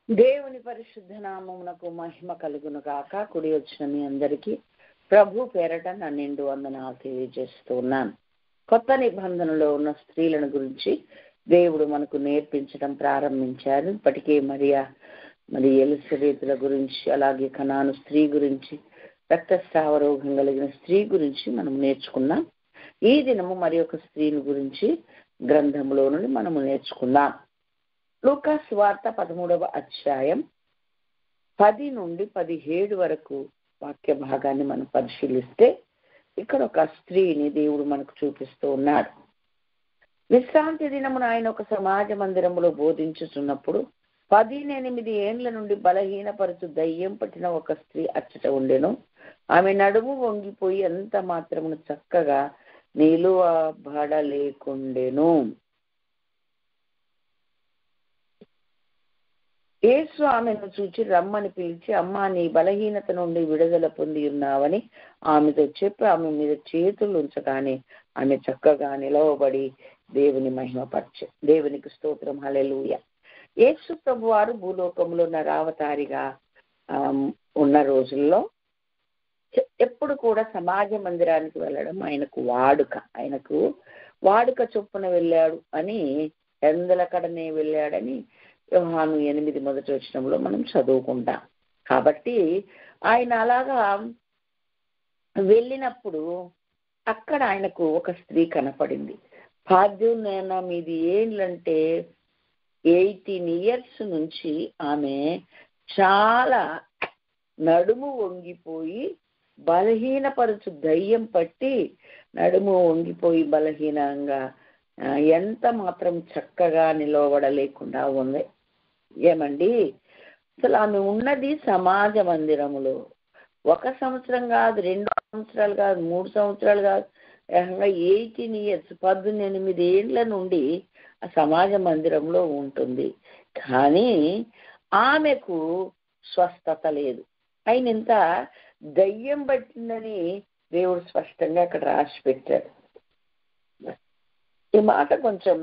దేవుని పరిశుద్ధ నామమునకు మహిమ కలుగును గాక. కుడి వచ్చిన మీ అందరికీ ప్రభు పేరట నా నిండు వందనాలు తెలియజేస్తూ ఉన్నాను. కొత్త నిబంధనలో ఉన్న స్త్రీలను గురించి దేవుడు మనకు నేర్పించడం ప్రారంభించారు. ఇప్పటికే మరి ఎలిజబెతుల గురించి, అలాగే కనాను స్త్రీ గురించి, రక్తస్రావ రోగం కలిగిన స్త్రీ గురించి మనం నేర్చుకున్నాం. ఈ దినము మరి ఒక స్త్రీని గురించి గ్రంథంలో నుండి మనము నేర్చుకుందాం. లూకా సువార్త 13వ అధ్యాయం 10 నుండి 17 వరకు వాక్య భాగాన్ని మనం పరిశీలిస్తే ఇక్కడ ఒక స్త్రీని దేవుడు మనకు చూపిస్తూ ఉన్నాడు. విశ్రాంతి దినమున ఆయన ఒక సమాజ మందిరములో బోధించుతున్నప్పుడు 18 ఏండ్ల నుండి బలహీనపరుచు దయ్యం పట్టిన ఒక స్త్రీ అచ్చట ఉండెను. ఆమె నడుము వంగిపోయి ఎంత మాత్రమును చక్కగా నిలువబడలేకుండెను. యేసు ఆమెను చూచి రమ్మని పిలిచి, అమ్మా, నీ బలహీనత నుండి విడుదల పొంది ఉన్నావని ఆమెతో చెప్పి ఆమె మీద చేతులు ఉంచగానే ఆమె చక్కగా నిలవబడి దేవుని మహిమపరచే. దేవునికి స్తోత్రం, హల్లెలూయా. యేసు ప్రభువారు భూలోకంలో నరావతారిగా ఉన్న రోజుల్లో ఎప్పుడు కూడా సమాజ మందిరానికి వెళ్ళడం ఆయనకు వాడుక చొప్పున వెళ్ళాడు అని, ఎందలకడనే వెళ్ళాడని యోహాను 8 మొదటి వచనంలో మనం చదువుకుంటాం. కాబట్టి ఆయన అలాగా వెళ్ళినప్పుడు అక్కడ ఆయనకు ఒక స్త్రీ కనపడింది. 18 ఏండ్లంటే 18 years నుంచి ఆమె చాలా నడుము వంగిపోయి బలహీనపరచు దయ్యం పట్టి నడుము వంగిపోయి బలహీనంగా ఎంత మాత్రం చక్కగా నిలవబడలేకుండా ఉంది. ఏమండి, అసలు ఆమె ఉన్నది సమాజ మందిరములో. 1 సంవత్సరం కాదు, 2 సంవత్సరాలు కాదు, 3 సంవత్సరాలు కాదు, 18 years 18 ఏండ్ల నుండి ఆ సమాజ మందిరంలో ఉంటుంది. కానీ ఆమెకు స్వస్థత లేదు. అయినంత దయ్యం పట్టిందని దేవుడు స్పష్టంగా అక్కడ రాసి పెట్టాడు. ఈ మాట కొంచెం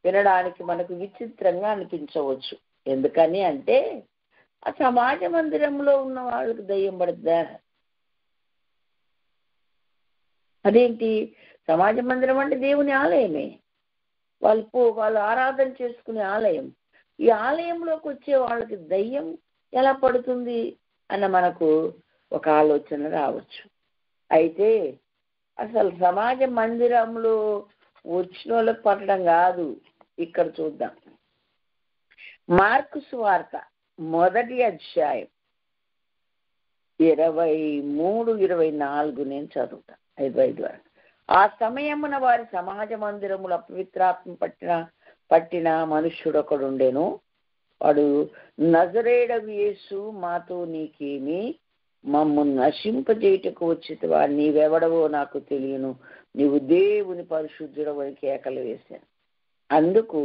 వినడానికి మనకు విచిత్రంగా అనిపించవచ్చు. ఎందుకని అంటే, ఆ సమాజ మందిరంలో ఉన్న వాళ్ళకి దయ్యం పడుతుందా? అదేంటి? సమాజ మందిరం అంటే దేవుని ఆలయమే, వాళ్ళు ఆరాధన చేసుకునే ఆలయం. ఈ ఆలయంలోకి వచ్చే వాళ్ళకి దయ్యం ఎలా పడుతుంది అన్న మనకు ఒక ఆలోచన రావచ్చు. అయితే అసలు సమాజ మందిరంలో వచ్చిన వాళ్ళకి పట్టడం కాదు. ఇక్కడ చూద్దాం. మార్కు సువార్త 1వ అధ్యాయం 23-24 నేను చదువుతాను, 5 వరకు. ఆ సమయమున వారి సమాజ మందిరములు అపవిత్రాత్మ పట్టిన మనుష్యుడు ఒకడుండెను. వాడు, నజరేయుడగు యేసు, మాతో నీకేమి? మమ్మల్ని నశింపజేయటకు వచ్చితివా? నీవెవడవో నాకు తెలియను, నీవు దేవుని పరిశుద్ధుడవు అని కేకలు వేశాను. అందుకు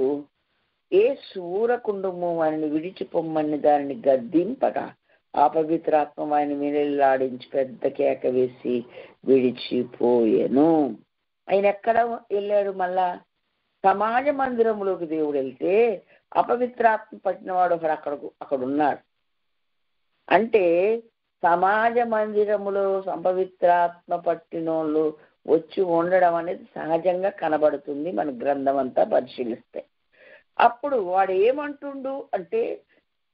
యేసు ఊరకుండుము, వారిని విడిచిపొమ్మని దానిని గద్దింపగా అపవిత్రాత్మ వారిని వినలాడించి పెద్ద కేక వేసి విడిచిపోయాను. ఆయన ఎక్కడ వెళ్ళాడు? మళ్ళా సమాజ మందిరంలోకి దేవుడు వెళ్తే అపవిత్రాత్మ పట్టినవాడు అక్కడ ఉన్నాడు. అంటే సమాజ మందిరములో అపవిత్రాత్మ పట్టినోళ్ళు వచ్చి ఉండడం అనేది సహజంగా కనబడుతుంది మన గ్రంథం అంతా పరిశీలిస్తే. అప్పుడు వాడు ఏమంటుండు అంటే,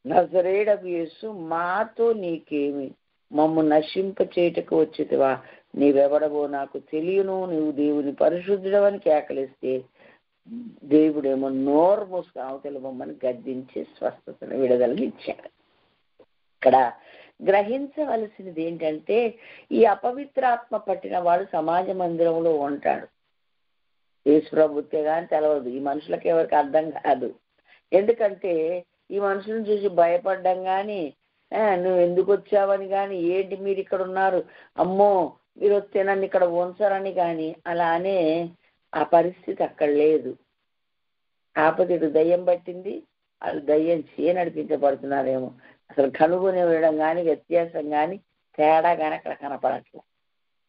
నజరేయుడగు యేసు, మాతో నీకేమి? మమ్మల్ని నశింపచేయటకు వచ్చితివా? నీవెవడవో నాకు తెలియను, నీవు దేవుని పరిశుద్ధుడవని కేకలిస్తే దేవుడేమో నోరు మూసుకు అవతల బొమ్మని గద్దించి స్వస్థతను విడుదలని ఇచ్చాడు. ఇక్కడ గ్రహించవలసినది ఏంటంటే, ఈ అపవిత్రాత్మ పట్టిన వాడు సమాజ మందిరంలో ఉంటాడు. యేసు ప్రభుత్వే కానీ తెలవదు, ఈ మనుషులకి ఎవరికి అర్థం కాదు. ఎందుకంటే ఈ మనుషులను చూసి భయపడ్డం కానీ, నువ్వు ఎందుకు వచ్చావని కానీ, ఏంటి మీరు ఇక్కడ ఉన్నారు, అమ్మో మీరు వస్తే నన్ను ఇక్కడ ఉంచరని కానీ అలానే ఆ పరిస్థితి అక్కడ లేదు. కాకపోతే ఇటు దయ్యం పట్టింది, వాళ్ళు దయ్యం నడిపించబడుతున్నారేమో. అసలు కనుగొని వేయడం కానీ, వ్యత్యాసం కానీ, తేడా కానీ అక్కడ కనపడట్లేదు.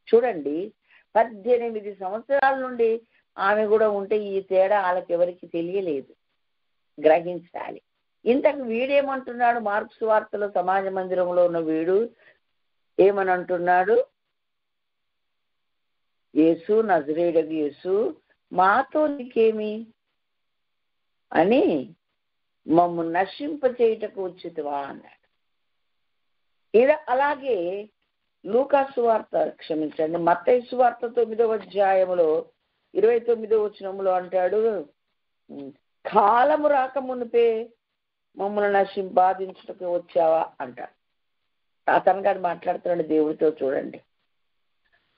చూడండి, 18 సంవత్సరాల నుండి ఆమె కూడా ఉంటే ఈ తేడా వాళ్ళకి ఎవరికి తెలియలేదు. గ్రహించాలి. ఇంతకు వీడేమంటున్నాడు? మార్క్స్ వార్తలో సమాజ మందిరంలో ఉన్న వీడు ఏమని అంటున్నాడు? యేసు, నజరేయుడగు యేసు, మాతో నీకేమి అని మమ్ము నశింప చేయుటకు వచ్చితివా అన్నాడు. అలాగే లూకా సువార్త, క్షమించండి, మత్తయి సువార్త 9వ అధ్యాయంలో 29వ వచనంలో అంటాడు, కాలము రాక మునిపే మమ్మల్ని బాధించుటకు వచ్చావా అంటాడు. అతను గారు మాట్లాడుతున్నాడు దేవుడితో. చూడండి,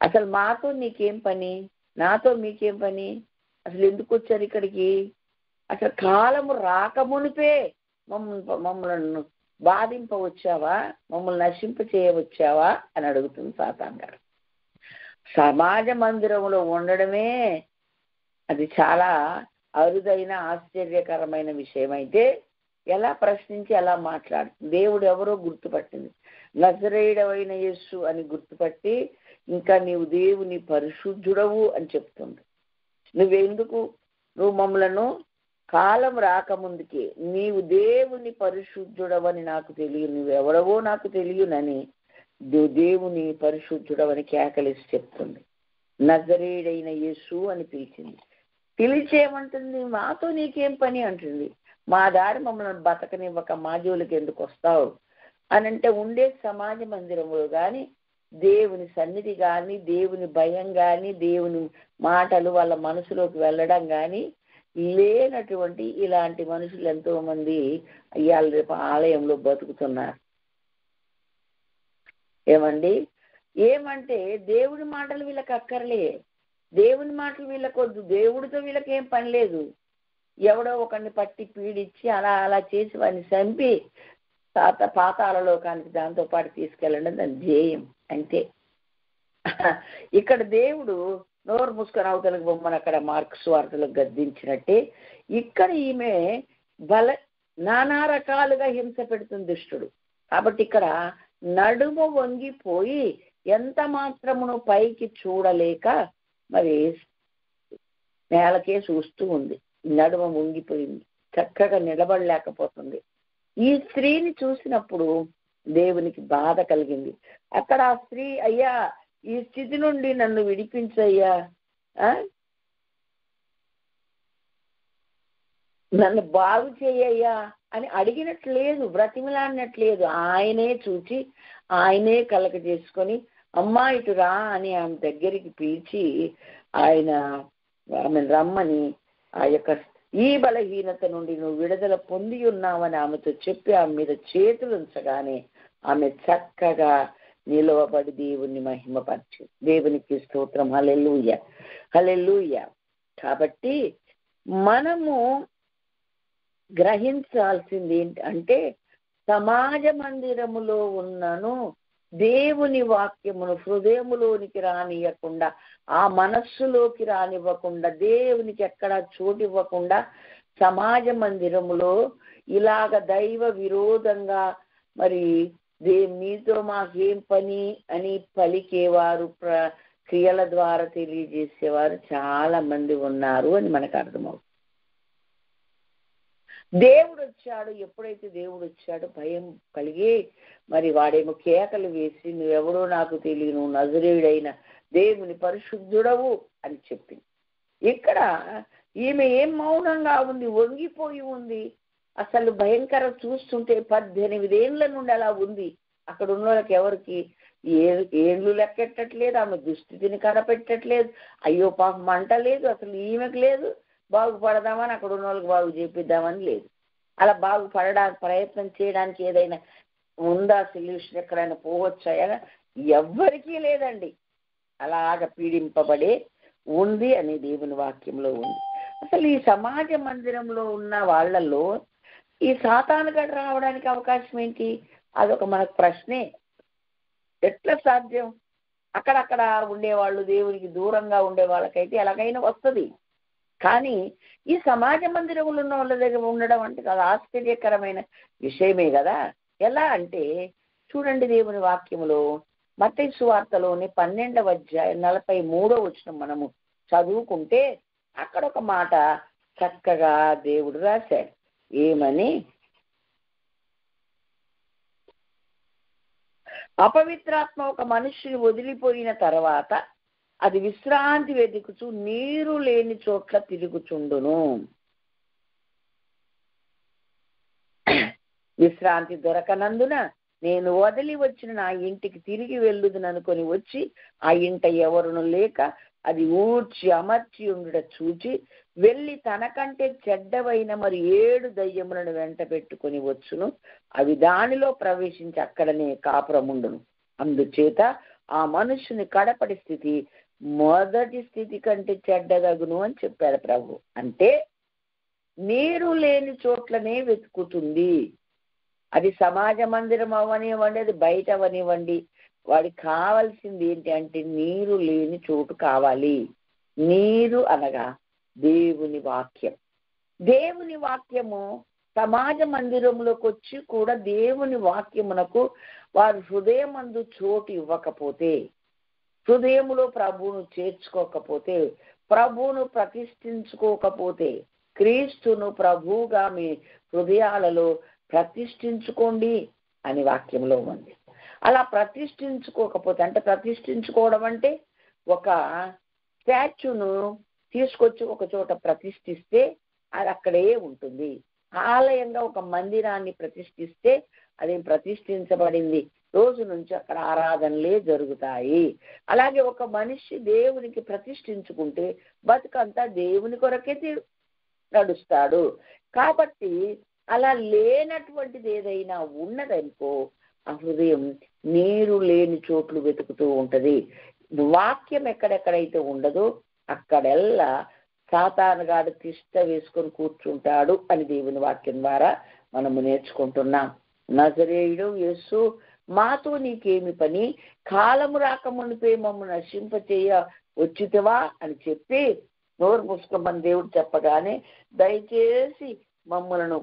అసలు మాతో నీకేం పని, నాతో మీకేం పని, అసలు ఎందుకు వచ్చారు ఇక్కడికి? అసలు కాలము రాకమునిపే మమ్మల్ని బాధింప వచ్చావా, మమ్మల్ని నశింప చేయవచ్చావా అని అడుగుతుంది సాతాను గారు. సమాజ మందిరంలో ఉండడమే అది చాలా అరుదైన ఆశ్చర్యకరమైన విషయం. అయితే ఎలా ప్రశ్నించి ఎలా మాట్లాడుతుంది. దేవుడు ఎవరో గుర్తుపట్టింది, నజరేయుడవైన యేసు అని గుర్తుపట్టి, ఇంకా నీవు దేవుని పరిశుద్ధుడవు అని చెప్తుంది. నువ్వు మమ్మలను కాలం రాకముందుకే నీవు దేవుని పరిశుద్ధుడవని నాకు తెలియదు, నువ్వెవడవో నాకు తెలియనని దేవుని పరిశుద్ధుడవని కేకలేసి చెప్తుంది. నజరేయుడైన యేసు అని పిలిచింది. పిలిచేమంటుంది? మాతో నీకేం పని అంటుంది. మా దారి మమ్మల్ని బతకనివ్వక మా జోలికి ఎందుకు వస్తావు అని అంటే, ఉండే సమాజ మందిరంలో కానీ, దేవుని సన్నిధి కానీ, దేవుని భయం కానీ, దేవుని మాటలు వాళ్ళ మనసులోకి వెళ్ళడం కానీ లేనటువంటి ఇలాంటి మనుషులు ఎంతో మంది ఇవాళ రేపు ఆలయంలో బతుకుతున్నారు. ఏమంటే దేవుడి మాటలు వీళ్ళకి అక్కర్లే, దేవుని మాటలు వీళ్ళకొద్దు, దేవుడితో వీళ్ళకేం పని లేదు. ఎవడో ఒకరిని పట్టి పీడించి అలా చేసి వాడిని చంపి పాతాళలోకానికి దాంతో పాటు తీసుకెళ్ళడం దాని ధ్యేయం అంతే. ఇక్కడ దేవుడు నోరు మూసుకొని అవతలకు బొమ్మను అక్కడ మార్క్స్ వార్తలో గద్దించినట్టే ఇక్కడ ఈమె నానా రకాలుగా హింస పెడుతుంది దుష్టుడు. కాబట్టి ఇక్కడ నడుము వంగిపోయి ఎంత మాత్రమును పైకి చూడలేక మరి నేలకే చూస్తూ ఉంది. నడుమ వంగిపోయింది, చక్కగా నిలబడలేకపోతుంది. ఈ స్త్రీని చూసినప్పుడు దేవునికి బాధ కలిగింది. అక్కడ ఆ స్త్రీ, అయ్యా ఈ స్థితి నుండి నన్ను విడిపించయ్యా, నన్ను బాగు చేయయ్యా అని అడిగినట్లేదు, బ్రతిమలాడినట్లేదు. ఆయనే చూచి ఆయనే కలక చేసుకొని అమ్మా ఇటు రా అని ఆమె దగ్గరికి పిలిచి ఆమె రమ్మని ఆ యొక్క ఈ బలహీనత నుండి నువ్వు విడుదల పొంది ఉన్నావని ఆమెతో చెప్పి ఆమె మీద చేతులు ఉంచగానే ఆమె చక్కగా నిలవబడి దేవుణ్ణి మహిమపరిచి, దేవునికి స్తోత్రం, హల్లెలూయా హల్లెలూయా. కాబట్టి మనము గ్రహించాల్సింది ఏంటంటే, సమాజ మందిరములో ఉన్నను దేవుని వాక్యమును హృదయములోనికి రానియకుండా, ఆ మనస్సులోకి రానివ్వకుండా, దేవునికి ఎక్కడా చోటివ్వకుండా సమాజ మందిరములో ఇలాగ దైవ విరోధంగా మరి మీతో మాకేం పని అని పలికేవారు, క్రియల ద్వారా తెలియజేసేవారు చాలా మంది ఉన్నారు అని మనకు అర్థమవుతుంది. దేవుడు వచ్చాడు, ఎప్పుడైతే దేవుడు వచ్చాడో భయం కలిగి మరి వాడేమో కేకలు వేసి నువ్వెవడో నాకు తెలియను, నజరేయుడైన దేవుని పరిశుద్ధుడవు అని చెప్పింది. ఇక్కడ ఈమె ఏం మౌనంగా ఉంది, వంగిపోయి ఉంది. అసలు భయంకర చూస్తుంటే 18 ఏళ్ల నుండి అలా ఉంది. అక్కడ ఉన్న వాళ్ళకి ఎవరికి ఏళ్ళు లెక్కెట్టట్లేదు, ఆమె దుస్థితిని కనపెట్టట్లేదు. అయ్యో పాపం మంట లేదు, అసలు ఈమెకు లేదు. బాగుపడదామని అక్కడ ఉన్న వాళ్ళకి బాగు చేపిద్దామని లేదు. అలా బాగుపడడానికి ప్రయత్నం చేయడానికి ఏదైనా ఉందా సొల్యూషన్, ఎక్కడైనా పోవచ్చాయా? ఎవ్వరికీ లేదండి. అలాగ పీడింపబడే ఉంది అని దేవుని వాక్యంలో ఉంది. అసలు ఈ సమాజ మందిరంలో ఉన్న వాళ్ళల్లో ఈ సాతాను గడు రావడానికి అవకాశం ఏంటి? అదొక మనకు ప్రశ్నే. ఎట్లా సాధ్యం? అక్కడక్కడ ఉండేవాళ్ళు, దేవునికి దూరంగా ఉండే వాళ్ళకైతే ఎలాగైనా వస్తుంది. కానీ ఈ సమాజ మందిరంలో ఉన్న వాళ్ళ దగ్గర ఉండడం అంటే అది ఆశ్చర్యకరమైన విషయమే కదా. ఎలా అంటే చూడండి, దేవుని వాక్యములో మత్తయి సువార్తలోని 12వ అధ్యాయం 43వ వచనం మనము చదువుకుంటే అక్కడ ఒక మాట చక్కగా దేవుడు రాశాడు. ఏమని? అపవిత్రాత్మ ఒక మనిషిని వదిలిపోయిన తర్వాత అది విశ్రాంతి వెతుకుచు నీరు లేని చోట్ల తిరుగుచుండును. విశ్రాంతి దొరకనందున నేను వదిలి వచ్చిన నా ఇంటికి తిరిగి వెళ్ళుదుననుకొని వచ్చి ఆ ఇంట ఎవరును లేక అది ఊడ్చి అమర్చి ఉండుట చూచి వెళ్ళి తనకంటే చెడ్డవైన మరి 7 దయ్యములను వెంట పెట్టుకొని వచ్చును. అవి దానిలో ప్రవేశించి అక్కడనే కాపురముండును. అందుచేత ఆ మనుషుని కడపటి స్థితి మొదటి స్థితి కంటే చెడ్డదగును అని చెప్పాడు ప్రభు. అంటే నీరు లేని చోట్లనే వెతుకుతుంది. అది సమాజ మందిరం అవనివ్వండి, అది బయట అవనివ్వండి, వాడికి కావాల్సింది ఏంటి అంటే నీరు లేని చోటు కావాలి. నీరు అనగా దేవుని వాక్యం. దేవుని వాక్యము సమాజ మందిరంలోకి వచ్చి కూడా దేవుని వాక్యమునకు వారు హృదయమందు చోటు ఇవ్వకపోతే, హృదయములో ప్రభువును చేర్చుకోకపోతే, ప్రభువును ప్రతిష్ఠించుకోకపోతే, క్రీస్తును ప్రభువుగా మీ హృదయాలలో ప్రతిష్ఠించుకోండి అని వాక్యంలో ఉంది. అలా ప్రతిష్ఠించుకోకపోతే, అంటే ప్రతిష్ఠించుకోవడం అంటే ఒక స్టాచ్యూను తీసుకొచ్చి ఒక చోట ప్రతిష్ఠిస్తే అది అక్కడే ఉంటుంది. ఆలయంగా ఒక మందిరాన్ని ప్రతిష్ఠిస్తే అది ప్రతిష్ఠించబడింది, రోజు నుంచి అక్కడ ఆరాధనలే జరుగుతాయి. అలాగే ఒక మనిషి దేవునికి ప్రతిష్ఠించుకుంటే బతుకంతా దేవుని కొరకే నడుస్తాడు. కాబట్టి అలా లేనటువంటిది ఏదైనా ఉన్నదనుకో, ఆ హృదయం నీరు లేని చోట్లు వెతుకుతూ ఉంటది. వాక్యం ఎక్కడెక్కడైతే ఉండదో అక్కడెల్లా సాతానుగాడు తిష్ట వేసుకొని కూర్చుంటాడు అని దేవుని వాక్యం ద్వారా మనము నేర్చుకుంటున్నాం. నజరేయుడు యేసు, మాతో నీకేమి పని, కాలము రాకమునిపై మమ్మల్ని నశింపచేయ వచ్చితివా అని చెప్పి నోరు మూసుకోమని దేవుడు చెప్పగానే దయచేసి మమ్మలను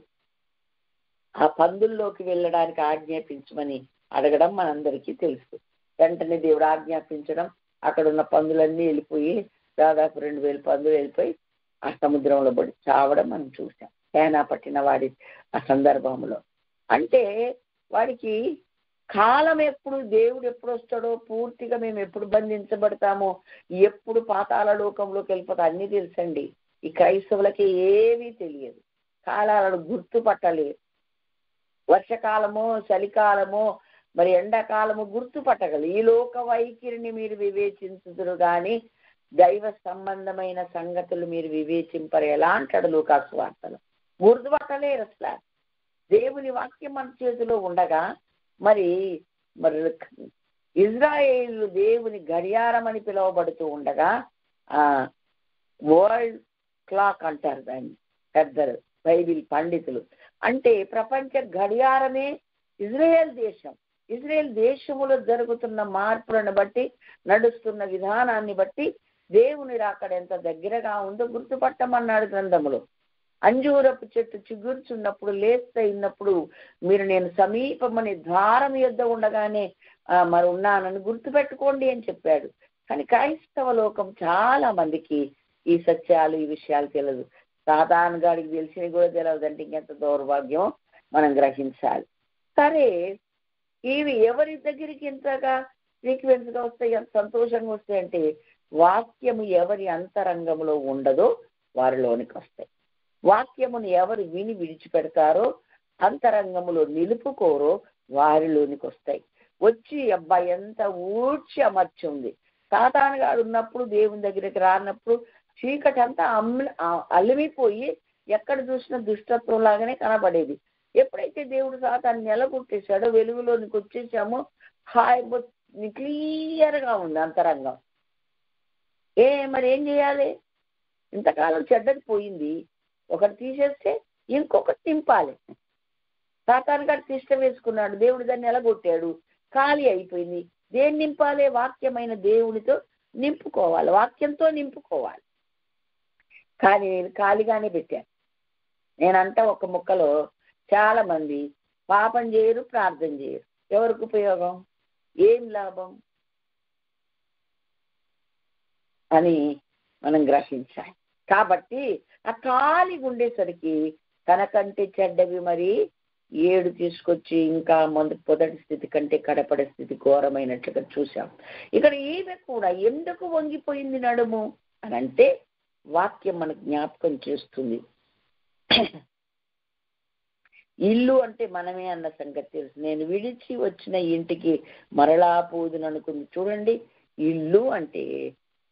ఆ పందుల్లోకి వెళ్ళడానికి ఆజ్ఞాపించమని అడగడం మనందరికీ తెలుసు. వెంటనే దేవుడు ఆజ్ఞాపించడం, అక్కడ ఉన్న పందులన్నీ వెళ్ళిపోయి దాదాపు 2000 పందులు వెళ్ళిపోయి ఆ సముద్రంలో పడి చావడం మనం చూసాం. తేనా పట్టిన వాడి ఆ సందర్భంలో. అంటే వాడికి కాలం ఎప్పుడు, దేవుడు ఎప్పుడు వస్తాడో, పూర్తిగా మేము ఎప్పుడు బంధించబడతామో, ఎప్పుడు పాతాళ లోకంలోకి వెళ్ళిపోతా అన్నీ తెలుసండి. ఈ క్రైస్తవులకి ఏమీ తెలియదు. కాలాలను గుర్తుపట్టలేదు. వర్షకాలమో చలికాలమో మరి ఎండాకాలము గుర్తుపట్టగలరు. ఈ లోక వైఖరిని మీరు వివేచించుదురు కానీ దైవ సంబంధమైన సంగతులు మీరు వివేచింపరు. ఎలా అంటాడు లూకాసు వార్తలు? గుర్తుపట్టలేరు అసలు. దేవుని వాక్యం మన చేతిలో ఉండగా మరి మరి ఇజ్రాయేల్ దేవుని గడియారం అని పిలువబడుతూ ఉండగా వరల్డ్ క్లాక్ అంటారు దాన్ని పెద్దలు బైబిల్ పండితులు. అంటే ప్రపంచ గడియారమే ఇజ్రాయేల్ దేశం. ఇజ్రాయేల్ దేశములో జరుగుతున్న మార్పులను బట్టి, నడుస్తున్న విధానాన్ని బట్టి దేవుని రాకడ ఎంత దగ్గరగా ఉందో గుర్తుపట్టమన్నాడు గ్రంథములో. అంజూరపు చెట్టు చిగుర్చున్నప్పుడు, లేస్తే ఇన్నప్పుడు మీరు నేను సమీపమని ద్వారం యొద్ద ఉండగానే మరి ఉన్నానని గుర్తుపెట్టుకోండి అని చెప్పాడు. కానీ క్రైస్తవ లోకం చాలా మందికి ఈ సత్యాలు, ఈ విషయాలు తెలియదు. సాధారణ గాడికి తెలిసినవి కూడా తెలియదంటే ఇంకెంత దౌర్భాగ్యం మనం గ్రహించాలి. సరే, ఇవి ఎవరి దగ్గరికి ఇంతగా సీక్వెన్స్గా వస్తాయి, ఎంత సంతోషంగా వస్తాయంటే వాక్యము ఎవరి అంతరంగంలో ఉండదో వారిలోనికి వస్తాయి. వాక్యమును ఎవరు విని విడిచిపెడతారో, అంతరంగములో నిలుపుకోరో వారిలోనికి వస్తాయి. వచ్చి అబ్బాయి ఎంత ఊడ్చి అమర్చి ఉంది. సాతానుగాడు ఉన్నప్పుడు, దేవుని దగ్గరికి రానప్పుడు చీకటి అంతా అల్లిమిపోయి ఎక్కడ చూసినా దుష్టత్వం లాగానే కనబడేది. ఎప్పుడైతే దేవుడు సాతాన్ని నెలగొట్టేశాడో, వెలుగులోనికి వచ్చేసామో, హాయ్ క్లియర్గా ఉంది అంతరంగం. మరి ఏం చేయాలి? ఇంతకాలం చెడ్డది పోయింది, ఒకటి తీసేస్తే ఇంకొకటి నింపాలి. సాతానుగాడు తిష్ట వేసుకున్నాడు, దేవుడు దాన్ని ఎలగొట్టాడు, ఖాళీ అయిపోయింది. దేన్ని నింపాలి? వాక్యమైన దేవునితో నింపుకోవాలి, వాక్యంతో నింపుకోవాలి. కానీ నేను ఖాళీగానే పెట్టాను. నేనంట ఒక ముక్కలో చాలా మంది పాపం చేయరు, ప్రార్థన చేయరు. ఎవరికి ఉపయోగం? ఏం లాభం అని మనం గ్రహించాలి. కాబట్టి ఆ ఖాళీగా ఉండేసరికి తనకంటే చెడ్డవి మరి 7 తీసుకొచ్చి ఇంకా మొదటి స్థితి కంటే కడపడి స్థితి ఘోరమైనట్లుగా చూసాం. ఇక్కడ ఈమె కూడా ఎందుకు వంగిపోయింది నడుము అని అంటే వాక్యం మనకు జ్ఞాపకం చేస్తుంది. ఇల్లు అంటే మనమే అన్న సంగతి తెలుసు. నేను విడిచి వచ్చిన ఇంటికి మరలా పోదును అనుకుంది. చూడండి, ఇల్లు అంటే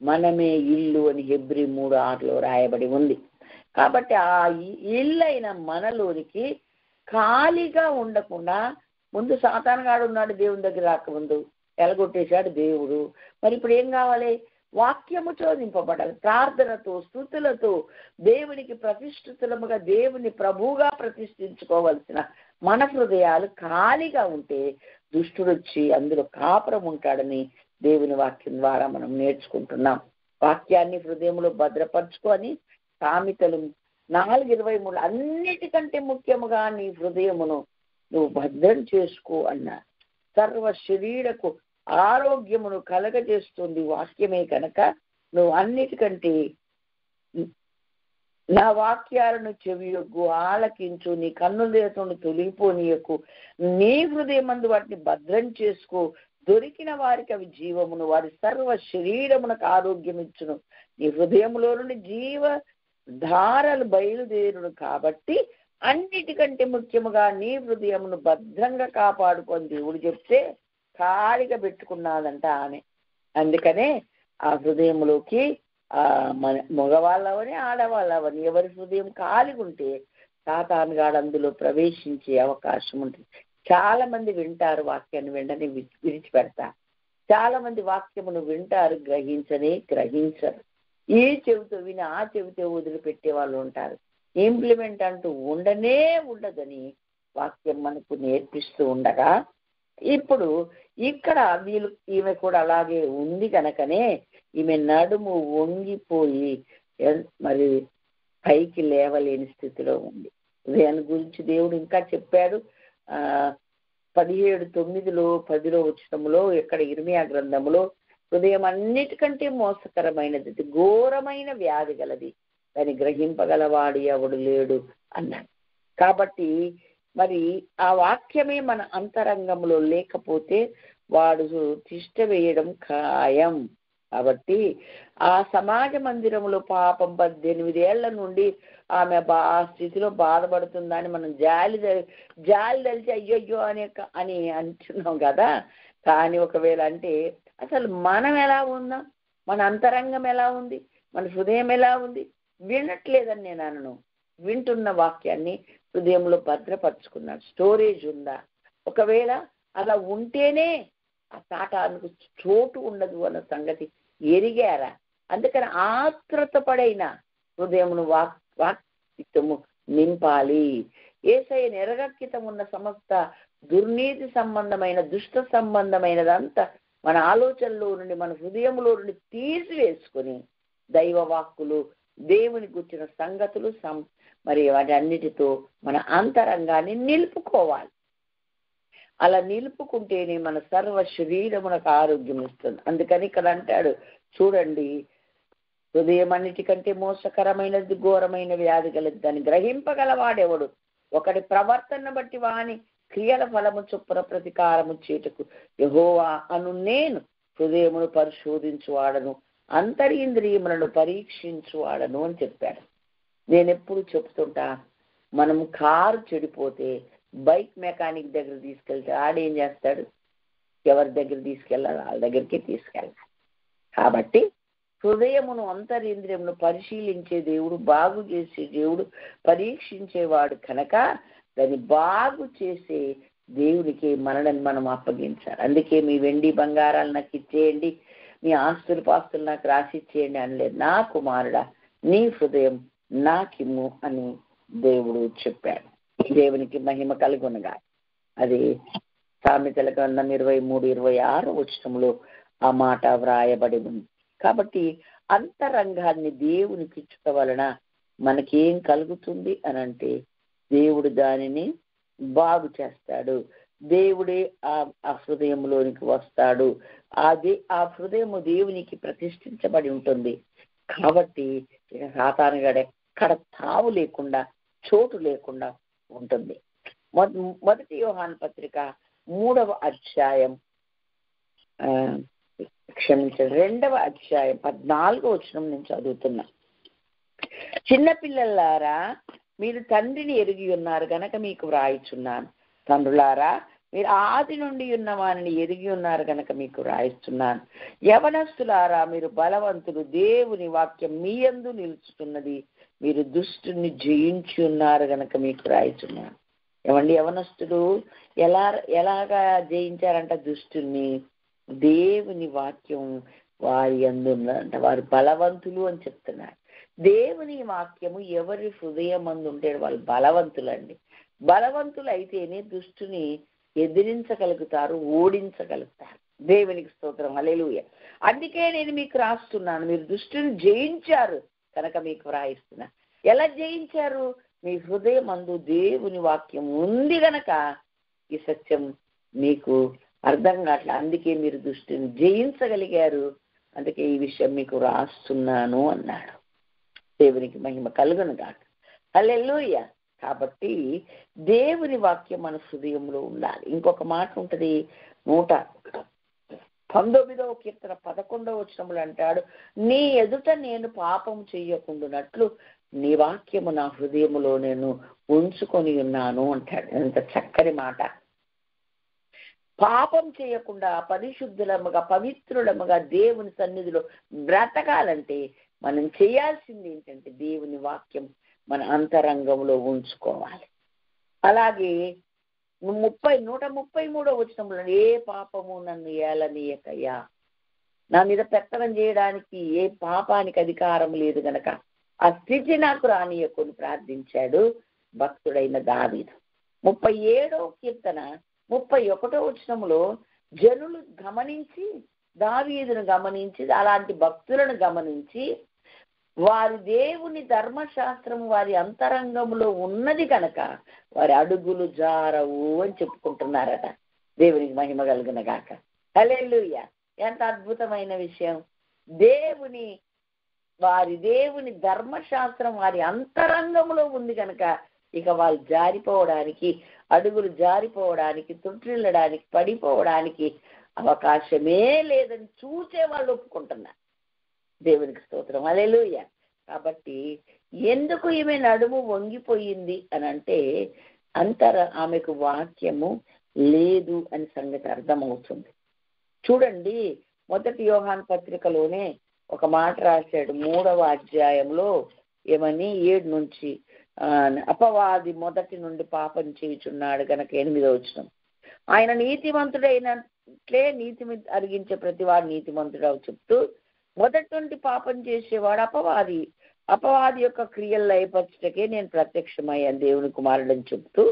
మనమే ఇల్లు అని హెబ్రీ 3:6 రాయబడి ఉంది. కాబట్టి ఆ ఇల్లు అయిన మనలోనికి ఖాళీగా ఉండకుండా, ముందు సాతానుగాడు ఉన్నాడు దేవుని దగ్గర రాకముందు, ఎలగొట్టేశాడు దేవుడు. మరి ఇప్పుడు ఏం కావాలి? వాక్యము చోదింపబడాలి. ప్రార్థనతో, స్తుతులతో దేవునికి ప్రతిష్ఠితులముగా, దేవుని ప్రభువుగా ప్రతిష్ఠించుకోవలసిన మన హృదయాలు ఖాళీగా ఉంటే దుష్టుడు వచ్చి అందులో కాపురం ఉంటాడని దేవుని వాక్యం ద్వారా మనం నేర్చుకుంటున్నాం. వాక్యాన్ని హృదయంలో భద్రపరచుకొని సామెతలు 4:23 అన్నిటికంటే ముఖ్యముగా నీ హృదయమును నువ్వు భద్రం చేసుకో అన్నారు. సర్వ శరీరకు ఆరోగ్యమును కలగజేస్తుంది వాక్యమే కనుక నువ్వు అన్నిటికంటే నా వాక్యాలను చెవియొగ్గు, ఆలకించు, నీ కన్నులేతను తొలిగిపోనీయకు, నీ హృదయమందు వాటిని భద్రం చేసుకో. దొరికిన వారికి అవి జీవమును, వారి సర్వ శరీరమునకు ఆరోగ్యం ఇచ్చును. నీ హృదయంలో నుండి జీవ ధారలు బయలుదేరును. కాబట్టి అన్నిటికంటే ముఖ్యముగా నీ హృదయమును భద్రంగా కాపాడుకొని దేవుడు చెప్తే ఖాళీగా పెట్టుకున్నాదంట ఆమె. అందుకనే ఆ హృదయంలోకి మగవాళ్ళవని ఆడవాళ్ళవని ఎవరి హృదయం ఖాళీగా ఉంటే సాతానుగాడు అందులో ప్రవేశించే అవకాశం ఉంటుంది. చాలా మంది వింటారు వాక్యాన్ని, వెంటనే విడిచిపెడతారు. చాలా మంది వాక్యమును వింటారు, గ్రహించరు. ఈ చెవితో విని ఆ చెవితో వదిలిపెట్టే వాళ్ళు ఉంటారు. ఇంప్లిమెంట్ అంటూ ఉండదని వాక్యం మనకు నేర్పిస్తూ ఉండగా, ఇప్పుడు ఇక్కడ ఈమె కూడా అలాగే ఉంది కనుకనే ఈమె నడుము వంగిపోయి మరి పైకి లేవలేని స్థితిలో ఉంది. దాని గురించి దేవుడు ఇంకా చెప్పాడు. 17:9 10 వచనములో, ఇక్కడ ఇర్మియా గ్రంథములో, హృదయం అన్నిటికంటే మోసకరమైనది, ఘోరమైన వ్యాధి గలది, దాన్ని గ్రహింపగలవాడు ఎవడు లేడు అన్నాడు. కాబట్టి మరి ఆ వాక్యమే మన అంతరంగంలో లేకపోతే వాడు తిష్ట వేయడం ఖాయం. కాబట్టి ఆ సమాజ మందిరంలో పాపం 18 ఏళ్ల నుండి ఆమె ఆ స్థితిలో బాధపడుతుందని మనం జాలి తెలిసి అయ్యయ్యో అని అంటున్నాం కదా. కానీ ఒకవేళ అంటే అసలు మనం ఎలా ఉన్నాం, మన అంతరంగం ఎలా ఉంది, మన హృదయం ఎలా ఉంది? వినట్లేదని నేను అనను. వింటున్న వాక్యాన్ని హృదయంలో భద్రపరుచుకున్నాడు. స్టోరేజ్ ఉందా? ఒకవేళ అలా ఉంటేనే ఆ సాతానుకు చోటు ఉండదు అన్న సంగతి ఎరిగారా? అందుకని ఆత్రుత పడైన హృదయమును వాక్యము నింపాలి. యేసయ్యను ఎరగక్కితం ఉన్న సమస్త దుర్నీతి సంబంధమైన, దుష్ట సంబంధమైనదంతా మన ఆలోచనలో నుండి, మన హృదయంలో నుండి తీసివేసుకుని దైవ వాక్కులు, దేవుని గుర్చిన సంగతులు మరి వాటి అన్నిటితో మన అంతరంగాన్ని నిలుపుకోవాలి. అలా నిలుపుకుంటేనే మన సర్వ శరీరమునకు ఆరోగ్యం ఇస్తుంది. అందుకని ఇక్కడ అంటాడు, చూడండి, హృదయం అన్నిటికంటే మోసకరమైనది, ఘోరమైన వ్యాధి గలది, దాన్ని గ్రహింపగలవాడెవడు? ఒకటి ప్రవర్తన బట్టి వాని క్రియల ఫలము చొప్పున ప్రతికారము చేటుకు యెహోవా అను నేను హృదయమును పరిశోధించువాడను, అంతరింద్రియములను పరీక్షించువాడను అని చెప్పాడు. నేను ఎప్పుడు చెప్తుంటా, మనం కారు చెడిపోతే బైక్ మెకానిక్ దగ్గర తీసుకెళ్తే ఆడేం చేస్తాడు? ఎవరి దగ్గర తీసుకెళ్ళాలి? వాళ్ళ దగ్గరికి తీసుకెళ్ళాలి. కాబట్టి హృదయమును, అంతరింద్రియమును పరిశీలించే దేవుడు, బాగు చేసే దేవుడు, పరీక్షించేవాడు కనుక దాన్ని బాగు చేసే దేవునికి మనల్ని మనం అప్పగించాలి. అందుకే మీ వెండి బంగారాలు నాకు ఇచ్చేయండి, మీ ఆస్తులు పాస్తులు నాకు రాసిచ్చేయండి అనలేదు. నా కుమారుడా, నీ హృదయం నాకిమ్ము అని దేవుడు చెప్పాడు. దేవునికి మహిమ కలుగునగా. అది సామెతల గ్రంథం 23:26 వచనంలో ఆ మాట వ్రాయబడి ఉంది. కాబట్టి అంతరంగాన్ని దేవునికి ఇచ్చుట వలన మనకేం కలుగుతుంది అని అంటే, దేవుడు దానిని బాగు చేస్తాడు. దేవుడే ఆ హృదయంలోనికి వస్తాడు. ఆ హృదయము దేవునికి ప్రతిష్ఠించబడి ఉంటుంది. కాబట్టి సాతానుగాడు ఎక్కడ తావు లేకుండా, చోటు లేకుండా ఉంటుంది. మొదటి యోహాను పత్రిక 3వ అధ్యాయం క్షమించండి 2వ అధ్యాయం 14వ వచనం నేను చదువుతున్నా. చిన్నపిల్లలారా, మీరు తండ్రిని ఎరిగి ఉన్నారు గనక మీకు వ్రాయిచున్నాను. తండ్రులారా, మీరు ఆది నుండి ఉన్న వారిని ఎరిగి ఉన్నారు గనక మీకు వ్రాయిస్తున్నాను. యవనస్తులారా, మీరు బలవంతులు, దేవుని వాక్యం మీ యందు నిలుచుతున్నది, మీరు దుష్టుని జయించి ఉన్నారు గనక మీకు వ్రాయిచున్నాను. ఏమండి, యవనస్తులు ఎలాగా జయించారంట దుష్టుని? దేవుని వాక్యం వారి యందు ఉన్నదంట. వారు బలవంతులు అని చెప్తున్నారు. దేవుని వాక్యము ఎవరి హృదయం అందు ఉంటే వాళ్ళు బలవంతులండి. బలవంతులు అయితేనే దుష్టుని ఎదిరించగలుగుతారు, ఓడించగలుగుతారు. దేవునికి స్తోత్రం, హల్లెలూయా. అందుకే నేను మీకు రాస్తున్నాను, మీరు దుష్టుని జయించారు కనుక మీకు వ్రాయిస్తున్నా. ఎలా జయించారు? మీ హృదయం అందు దేవుని వాక్యం ఉంది గనక ఈ సత్యం మీకు అర్థం కావట్లేదు. అందుకే మీరు దుష్టుని జయించగలిగారు, అందుకే ఈ విషయం మీకు రాస్తున్నాను అన్నాడు. దేవునికి మహిమ కలుగును గాక, హల్లెలూయా. కాబట్టి దేవుని వాక్యం మన హృదయంలో ఉండాలి. ఇంకొక మాట ఉంటుంది, 119వ కీర్తన 11వ వచనములు అంటాడు, నీ ఎదుట నేను పాపం చెయ్యకుండానట్లు నీ వాక్యము నా హృదయములో నేను ఉంచుకొని ఉన్నాను అంటాడు. ఎంత చక్కని మాట. పాపం చేయకుండా పరిశుద్ధులముగా పవిత్రులముగా దేవుని సన్నిధిలో బ్రతకాలంటే మనం చేయాల్సింది ఏంటంటే దేవుని వాక్యం మన అంతరంగంలో ఉంచుకోవాలి. అలాగే 133వ వచనంలో, ఏ పాపము నన్ను ఏలనీయకయ్యా, నా మీద పెత్తనం చేయడానికి ఏ పాపానికి అధికారం లేదు గనక ఆ స్థితి నాకు రానియకుని ప్రార్థించాడు భక్తుడైన దావీదు. 37వ కీర్తన 31వ వచనంలో జనులు గమనించి, దావీదును గమనించి, అలాంటి భక్తులను గమనించి, వారి దేవుని ధర్మశాస్త్రం వారి అంతరంగంలో ఉన్నది కనుక వారి అడుగులు జారవు అని చెప్పుకుంటున్నారట. దేవునికి మహిమ కలుగున గాక, హల్లెలూయా. ఎంత అద్భుతమైన విషయం. వారి దేవుని ధర్మశాస్త్రం వారి అంతరంగంలో ఉంది కనుక ఇక వాళ్ళు జారిపోవడానికి, అడుగులు జారిపోవడానికి, తుట్టిల్లడానికి, పడిపోవడానికి అవకాశమే లేదని చూసే వాళ్ళు ఒప్పుకుంటున్నారు. దేవునికి స్తోత్రం, హల్లెలూయా. కాబట్టి ఎందుకు ఈమె నడుము వంగిపోయింది అని అంటే ఆమెకు వాక్యము లేదు అని సంగతి అర్థమవుతుంది. చూడండి, మొదటి యోహాను పత్రికలోనే ఒక మాట రాశాడు 3వ అధ్యాయంలో ఏమని, 7 నుంచి, అపవాది మొదటి నుండి పాపం చేయుచున్నాడు గనక 8వ వచనం, ఆయన నీతిమంతుడైనట్లే నీతి అరిగించే ప్రతివాడు నీతిమంతుడు చెప్తూ, మొదటి నుండి పాపం చేసేవాడు అపవాది యొక్క క్రియలు లయపరచుటకే నేను ప్రత్యక్షమయ్యాను దేవుని కుమారుడని చెప్తూ,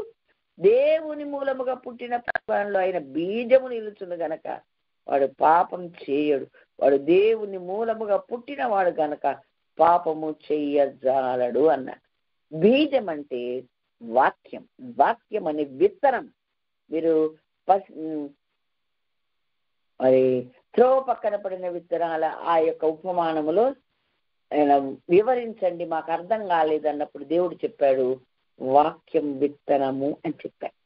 దేవుని మూలముగా పుట్టిన ప్రతివానిలో ఆయన బీజము నిలుచును గనక వాడు పాపం చేయడు, వాడు దేవుని మూలముగా పుట్టిన వాడు గనక పాపము చెయ్యజాలడు అన్నాడు. బీజం అంటే వాక్యం. వాక్యం అనే విత్తనం. మీరు మరి త్రోవ పక్కన పడిన విత్తనాల ఆ యొక్క ఉపమానములో వివరించండి, మాకు అర్థం కాలేదన్నప్పుడు దేవుడు చెప్పాడు, వాక్యం విత్తనము అని చెప్పాడు.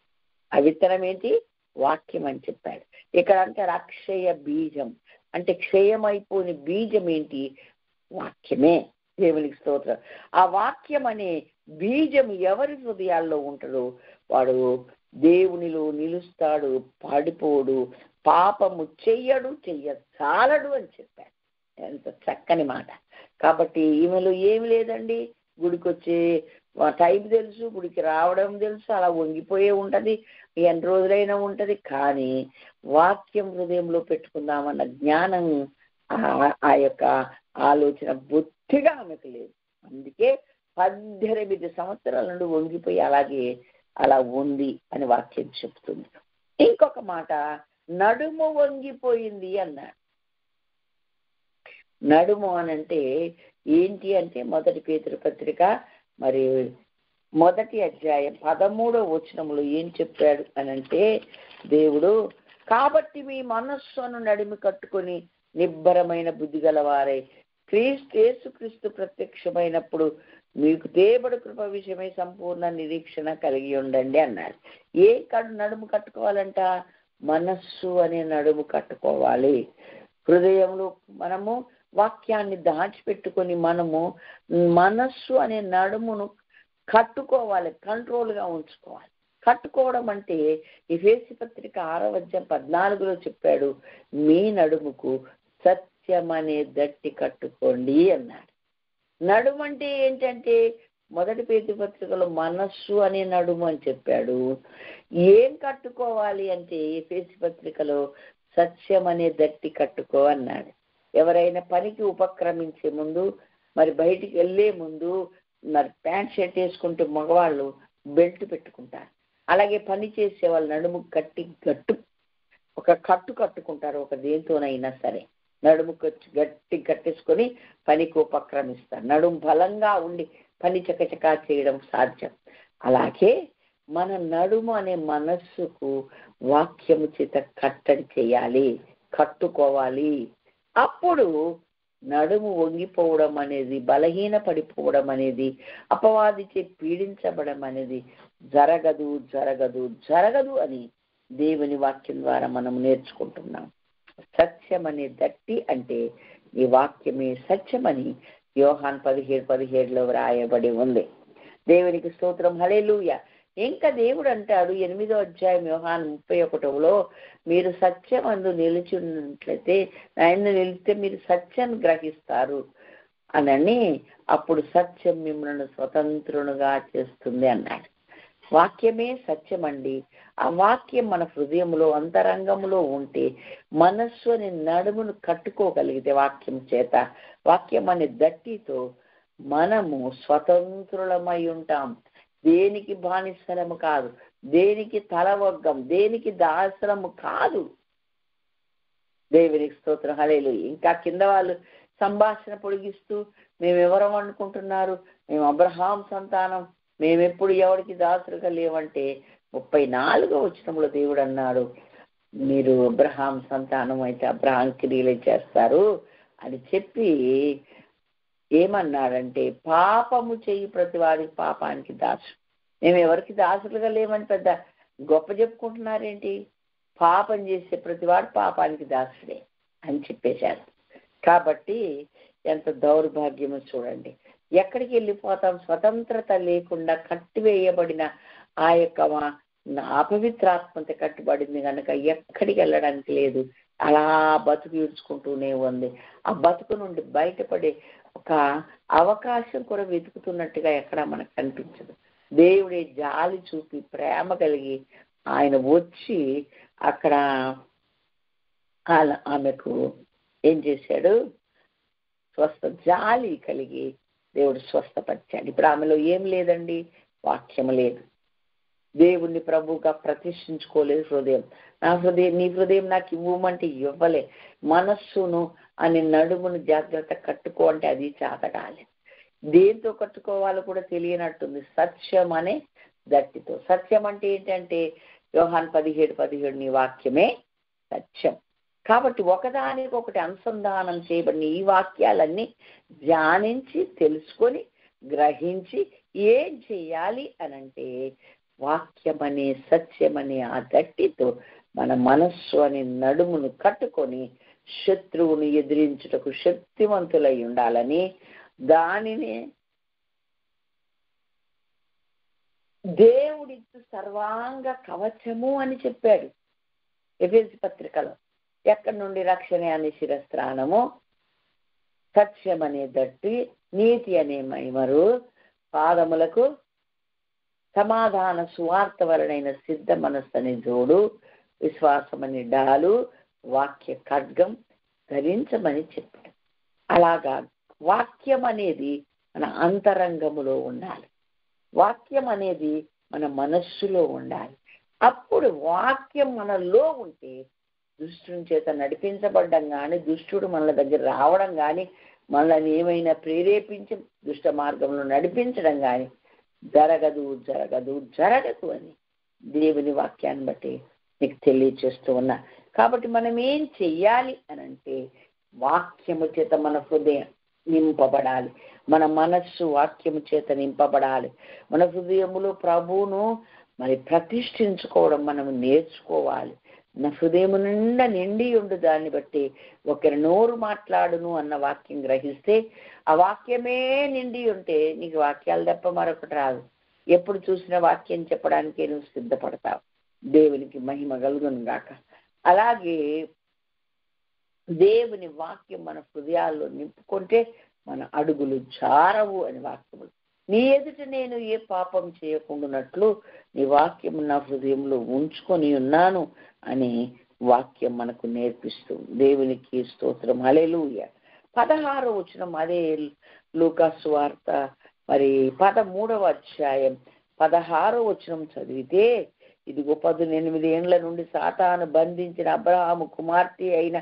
ఆ విత్తనం ఏంటి? వాక్యం అని చెప్పాడు. ఇక్కడ అంటారు అక్షయ బీజం అంటే క్షయమైపోయిన బీజం ఏంటి? వాక్యమే. దేవునికి స్తోత్రం. ఆ వాక్యం అనే బీజం ఎవరి హృదయాల్లో ఉంటాడో వాడు దేవునిలో నిలుస్తాడు, పడిపోడు, పాపము చెయ్యడు, చెయ్యచాలడు అని చెప్పాడు. ఎంత చక్కని మాట. కాబట్టి ఈమెలో ఏమి లేదండి, గుడికి వచ్చే టైం తెలుసు, గుడికి రావడం తెలుసు, అలా వంగిపోయే ఉంటది, ఎన్ని రోజులైనా ఉంటది, కానీ వాక్యం హృదయంలో పెట్టుకుందామన్న జ్ఞానం ఆ యొక్క ఆలోచన బొత్తిగా ఆమెకు లేదు. అందుకే 18 సంవత్సరాల నుండి వంగిపోయి అలా ఉంది అని వాక్యం చెప్తుంది. ఇంకొక మాట, నడుము వంగిపోయింది అన్నాడు. నడుము అనంటే ఏంటి అంటే మొదటి పేతురు పత్రిక మరి 1వ అధ్యాయం 13వ వచనంలో ఏం చెప్పాడు అనంటే దేవుడు, కాబట్టి మీ మనస్సును నడిమి కట్టుకొని నిబ్బరమైన బుద్ధి గలవారై యేసుక్రీస్తు ప్రత్యక్షమైనప్పుడు మీకు తేబడు కృప విషయమై సంపూర్ణ నిరీక్షణ కలిగి ఉండండి అన్నాడు. ఏ నడుము కట్టుకోవాలంట? మనస్సు అనే నడుము కట్టుకోవాలి. హృదయంలో మనము వాక్యాన్ని దాచిపెట్టుకొని మనము మనస్సు అనే నడుమును కట్టుకోవాలి, కంట్రోల్గా ఉంచుకోవాలి. కట్టుకోవడం అంటే ఎఫెసీ పత్రిక 6:14 చెప్పాడు, మీ నడుముకు సత్యం అనే దట్టి కట్టుకోండి అన్నాడు. నడుము అంటే ఏంటంటే మొదటి పేతురు పత్రికలో మనస్సు అనే నడుము అని చెప్పాడు. ఏం కట్టుకోవాలి అంటే ఎఫెసీ పత్రికలో సత్యం అనే దట్టి కట్టుకో అన్నాడు. ఎవరైనా పనికి ఉపక్రమించే ముందు, మరి బయటికి వెళ్ళే ముందు, మరి ప్యాంట్ షర్ట్ వేసుకుంటే మగవాళ్ళు బెల్ట్ పెట్టుకుంటారు. అలాగే పని చేసే వాళ్ళు నడుము ఒక కట్టు కట్టుకుంటారు. ఒక దేంతోనైనా సరే నడుము గట్టి కట్టేసుకొని పనికి ఉపక్రమిస్తారు. నడుము బలంగా ఉండి పని చకచకా చేయడం సాధ్యం. అలాగే మన నడుము అనే మనస్సుకు వాక్యము చేత కట్టడి చేయాలి, కట్టుకోవాలి. అప్పుడు నడుము వంగిపోవడం అనేది, బలహీన పడిపోవడం అనేది, అపవాదిచే పీడించబడం అనేది జరగదు జరగదు జరగదు అని దేవుని వాక్యం ద్వారా మనం నేర్చుకుంటున్నాం. సత్యం అనే దట్టి అంటే ఈ వాక్యమే సత్యమని యోహాన్ 17:17 వ్రాయబడి ఉంది. దేవునికి స్తోత్రం, హల్లెలూయా. ఇంకా దేవుడు అంటాడు 8వ అధ్యాయం యోహాన్ 31లో, మీరు సత్యమందు నిలిచి ఉన్నట్లయితే, ఆయన నిలిస్తే మీరు సత్యం గ్రహిస్తారు అని, అప్పుడు సత్యం మిమ్మల్ని స్వతంత్రునిగా చేస్తుంది అన్నాడు. వాక్యమే సత్యం అండి. ఆ వాక్యం మన హృదయంలో అంతరంగంలో ఉంటే, మనస్సు అనే నడుమును కట్టుకోగలిగితే వాక్యం చేత, వాక్యం అనే దట్టితో మనము స్వతంత్రులమై ఉంటాం. దేనికి బానిసలము కాదు, దేనికి తలవగ్గం, దేనికి దాసరము కాదు. దేవునికి స్తోత్రం, హల్లెలూయా. ఇంకా కింద వాళ్ళు సంభాషణ పొడిగిస్తూ, మేమెవరం అనుకుంటున్నారు, మేము అబ్రహాం సంతానం, మేమెప్పుడు ఎవరికి దాసులుగా లేవంటే 34వ వచనంలో దేవుడు అన్నాడు, మీరు అబ్రహాం సంతానం అయితే అబ్రహాం క్రియలే చేస్తారు అని చెప్పి ఏమన్నాడంటే, పాపము చెయ్యి ప్రతి వాడికి పాపానికి దాసు. మేము ఎవరికి దాసులుగా లేవని పెద్ద గొప్ప చెప్పుకుంటున్నారేంటి? పాపం చేసే ప్రతివాడు పాపానికి దాసుడే అని చెప్పేశారు. కాబట్టి ఎంత దౌర్భాగ్యమో చూడండి. ఎక్కడికి వెళ్ళిపోతాం? స్వతంత్రత లేకుండా కట్టివేయబడిన ఆ యొక్క అపవిత్రాత్మత కట్టుబడింది కనుక ఎక్కడికి వెళ్ళడానికి లేదు. అలా బతుకు ఈడ్చుకుంటూనే ఉంది. ఆ బతుకు నుండి బయటపడే ఒక అవకాశం కూడా వెతుకుతున్నట్టుగా ఎక్కడ మనకు కనిపించదు. దేవుడే జాలి చూపి ప్రేమ కలిగి ఆయన వచ్చి అక్కడ ఆమెకు ఏం చేశాడు? జాలి కలిగి దేవుడు స్వస్థపరిచాడు. ఇప్పుడు ఆమెలో ఏం లేదండి? వాక్యం లేదు. దేవుణ్ణి ప్రభువుగా ప్రతిష్ఠించుకోలేదు. హృదయం, నా హృదయం, నీ హృదయం నాకు ఇవ్వమంటే ఇవ్వలే. మనస్సును అని నడుమును జాగ్రత్త కట్టుకో అంటే అది చేతకాలేదు. దేంతో కట్టుకోవాలో కూడా తెలియనట్టుంది. సత్యం అనే దట్టితో. సత్యం అంటే ఏంటంటే యోహాన్ 17:17 నీ వాక్యమే సత్యం. కాబట్టి ఒకదానికొకటి అనుసంధానం చేయబడిన ఈ వాక్యాలన్నీ ధ్యానించి తెలుసుకొని గ్రహించి ఏం చేయాలి అనంటే, వాక్యమనే సత్యమనే ఆ దట్టితో మన మనస్సు అనే నడుమును కట్టుకొని శత్రువును ఎదిరించుటకు శక్తివంతులై ఉండాలని, దానిని దేవుడిచ్చు సర్వాంగ కవచము అని చెప్పాడు ఎఫెసీ పత్రికలో. ఎక్కడి నుండి? రక్షణ అనే శిరస్త్రాణము, సత్యం అనే దట్టి, నీతి అనే మైమరు, పాదములకు సమాధాన సువార్త వలనైన సిద్ధ మనస్సు అనే జోడు, విశ్వాసం అనే డాలు, వాక్య ఖడ్గం ధరించమని చెప్పాడు. అలాగా వాక్యం అనేది మన అంతరంగములో ఉండాలి. వాక్యం అనేది మన మనస్సులో ఉండాలి. అప్పుడు వాక్యం మనలో ఉంటే దుష్టుని చేత నడిపించబడ్డం కానీ, దుష్టుడు మన దగ్గర రావడం కానీ, మనల్ని ఏమైనా ప్రేరేపించి దుష్ట మార్గంలో నడిపించడం కానీ జరగదు జరగదు జరగదు అని దేవుని వాక్యాన్ని బట్టి నీకు తెలియచేస్తూ ఉన్నా. కాబట్టి మనం ఏం చెయ్యాలి అనంటే, వాక్యము చేత మన హృదయం, నింపబడాలి. మన మనస్సు వాక్యము చేత నింపబడాలి. మన హృదయములో ప్రభువును మరి ప్రతిష్ఠించుకోవడం మనం నేర్చుకోవాలి. నా హృదయము నిండా నిండి ఉండు దాన్ని బట్టి ఒకరి నోరు మాట్లాడును అన్న వాక్యం గ్రహిస్తే ఆ వాక్యమే నిండి ఉంటే నీకు వాక్యాలు తప్ప మరొకటి రాదు. ఎప్పుడు చూసిన వాక్యం చెప్పడానికే నువ్వు సిద్ధపడతావు. దేవునికి మహిమ కలుగును గాక. అలాగే దేవుని వాక్యం మన హృదయాల్లో నింపుకుంటే మన అడుగులు జారవు అని వాక్యములు. నీ ఎదుట నేను ఏ పాపం చేయకుండానట్లు నీ వాక్యం నా హృదయంలో ఉంచుకొని ఉన్నాను అని వాక్యం మనకు నేర్పిస్తుంది. దేవునికి స్తోత్రం. హల్లెలూయా. 16వ వచనం అదే లూకా సువార్త మరి 13వ అధ్యాయం 16వ వచనం చదివితే, ఇదిగో 18 ఏండ్ల నుండి సాతాను బంధించిన అబ్రహాము కుమార్తె అయిన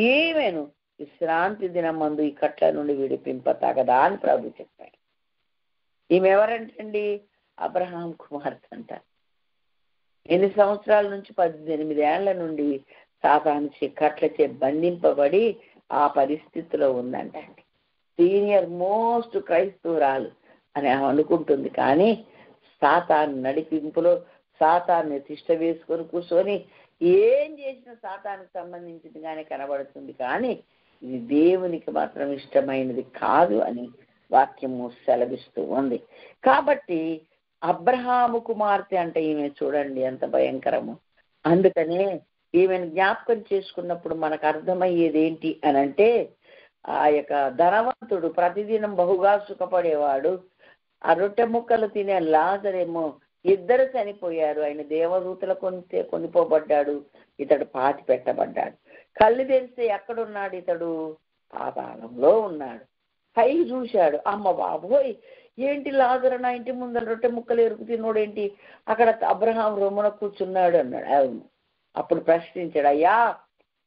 ఈమెను విశ్రాంతి దినమందు ఈ కట్ల నుండి విడిపింప తగదా అని ప్రభు చెప్పాడు. ఈమె ఎవరంటండి? అబ్రహాం కుమార్తె అంట. ఎన్ని సంవత్సరాల నుంచి? 18 ఏళ్ల నుండి సాతాను కట్లచే బంధింపబడి ఆ పరిస్థితిలో ఉందంట. సీనియర్ మోస్ట్ క్రైస్తవురాలు అని అనుకుంటుంది. కానీ సాతాను నడిపింపులో సాతాన్ని తిష్ట వేసుకొని కూర్చొని ఏం చేసినా సాతానికి సంబంధించింది కానీ కనబడుతుంది. కానీ ఇది దేవునికి మాత్రం ఇష్టమైనది కాదు అని వాక్యము సెలవిస్తూ ఉంది. కాబట్టి అబ్రహాము కుమార్తె అంటే ఈమె చూడండి ఎంత భయంకరము. అందుకనే ఈమెను జ్ఞాపకం చేసుకున్నప్పుడు మనకు అర్థమయ్యేది ఏంటి అని అంటే, ఆ యొక్క ధనవంతుడు ప్రతిదినం బహుగా సుఖపడేవాడు. ఆ రొట్టె ముక్కలు తినే లాజరేమో ఇద్దరు చనిపోయారు. ఆయన దేవదూతల కొనిపోబడ్డాడు, ఇతడు పాతి పెట్టబడ్డాడు. కళ్ళు తెరిస్తే ఎక్కడున్నాడు? ఇతడు పాతాళంలో ఉన్నాడు. పైకి చూశాడు, అమ్మ బాబోయ్ ఏంటి లాజరు నా ఇంటి ముందర రొట్టె ముక్కలు ఎరుకు తిన్నోడేంటి, అక్కడ అబ్రహాం రొమ్మున కూర్చున్నాడు అన్నాడు. అవును. అప్పుడు ప్రశ్నించాడు, అయ్యా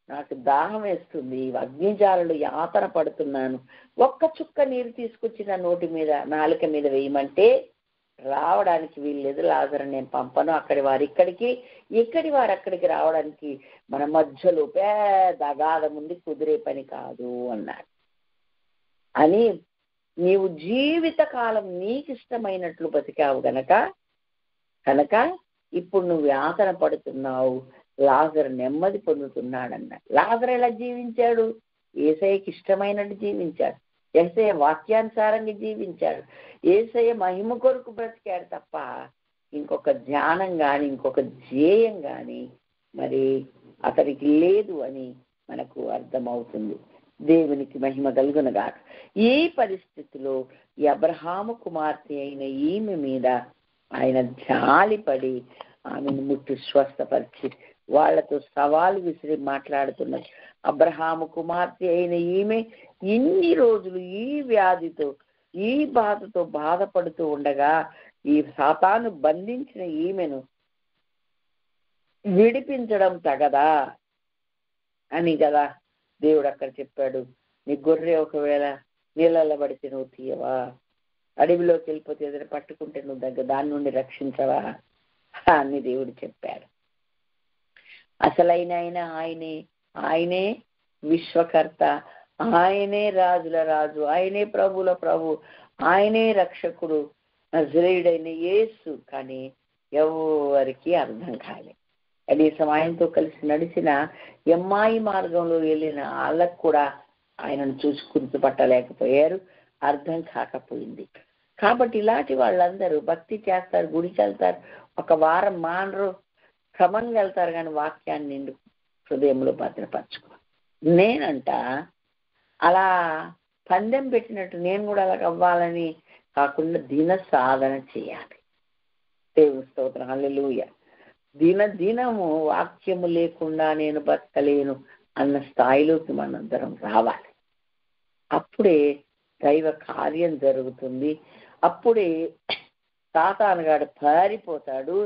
నాకు దాహం వేస్తుంది, అగ్నిజాలలు యాతన పడుతున్నాను, ఒక్క చుక్క నీరు తీసుకొచ్చి నా నోటి మీద నాలుక మీద వేయమంటే రావడానికి వీల్లేదు, లాజరు నేను పంపను, అక్కడి వారు ఇక్కడికి ఇక్కడి వారు అక్కడికి రావడానికి మన మధ్యలో పెద్ద అగాధం ఉంది, కుదిరే పని కాదు అన్నాడు. అని నీవు జీవితకాలం నీకు ఇష్టమైనట్లు బతికావు కనుక ఇప్పుడు నువ్వు యాతన పడుతున్నావు, లాజరు నెమ్మది పొందుతున్నాడన్న. లాజరు ఎలా జీవించాడు? యేసయ్యకి ఇష్టమైనట్టు జీవించాడు, యేసయ్య వాక్యానుసారంగా జీవించాడు, యేసయ్య మహిమ కొరకు బ్రతికాడు తప్ప ఇంకొక ధ్యానం కానీ ఇంకొక ధ్యేయం కానీ మరి అతనికి లేదు అని మనకు అర్థమవుతుంది. దేవునికి మహిమ కలుగునుగాక. ఈ పరిస్థితిలో ఈ అబ్రహాము కుమార్తె అయిన ఈమె మీద ఆయన జాలిపడి ఆమెను ముట్టి స్వస్థపరిచి వాళ్లతో సవాలు విసిరి మాట్లాడుతున్నది. అబ్రహాము కుమార్తె అయిన ఈమె ఇన్ని రోజులు ఈ వ్యాధితో ఈ బాధతో బాధపడుతూ ఉండగా ఈ సాతాను బంధించిన ఈమెను విడిపించడం తగదా అని కదా దేవుడు అక్కడ చెప్పాడు. నీ గొర్రె ఒకవేళ నీళ్ళల్లో పడితే నువ్వు తీయవా? అడవిలోకి వెళ్ళిపోతే ఏదైనా పట్టుకుంటే నువ్వు దాని నుండి రక్షించవా అని దేవుడు చెప్పాడు. అసలైన ఆయనే విశ్వకర్త, ఆయనే రాజుల రాజు, ఆయనే ప్రభుల ప్రభు, ఆయనే రక్షకుడు, నజరేయుడైన యేసు. కానీ ఎవరికి అర్థం కాలేదు. కనీసం ఆయనతో కలిసి నడిచిన ఎమ్మాయి మార్గంలో వెళ్ళిన వాళ్ళకు కూడా ఆయనను చూసి గుర్తుపట్టలేకపోయారు, అర్థం కాకపోయింది. కాబట్టి ఇలాంటి వాళ్ళందరూ భక్తి చేస్తారు, గుడికి వెళ్తారు, ఒక వారం మానరు, క్రమంగా వెళ్తారు, కానీ వాక్యాన్ని నిండు హృదయంలో భద్రపరచుకో. నేనంట అలా పందెం పెట్టినట్టు నేను కూడా అలా అవ్వాలని కాకుండా దిన సాధన చేయాలి. దేవుని స్తోత్రం, హల్లెలూయా. దినము వాక్యము లేకుండా నేను బతకలేను అన్న స్థాయిలోకి మనందరం రావాలి. అప్పుడే దైవ కార్యం జరుగుతుంది, అప్పుడే సాతానుగాడు పారిపోతాడు,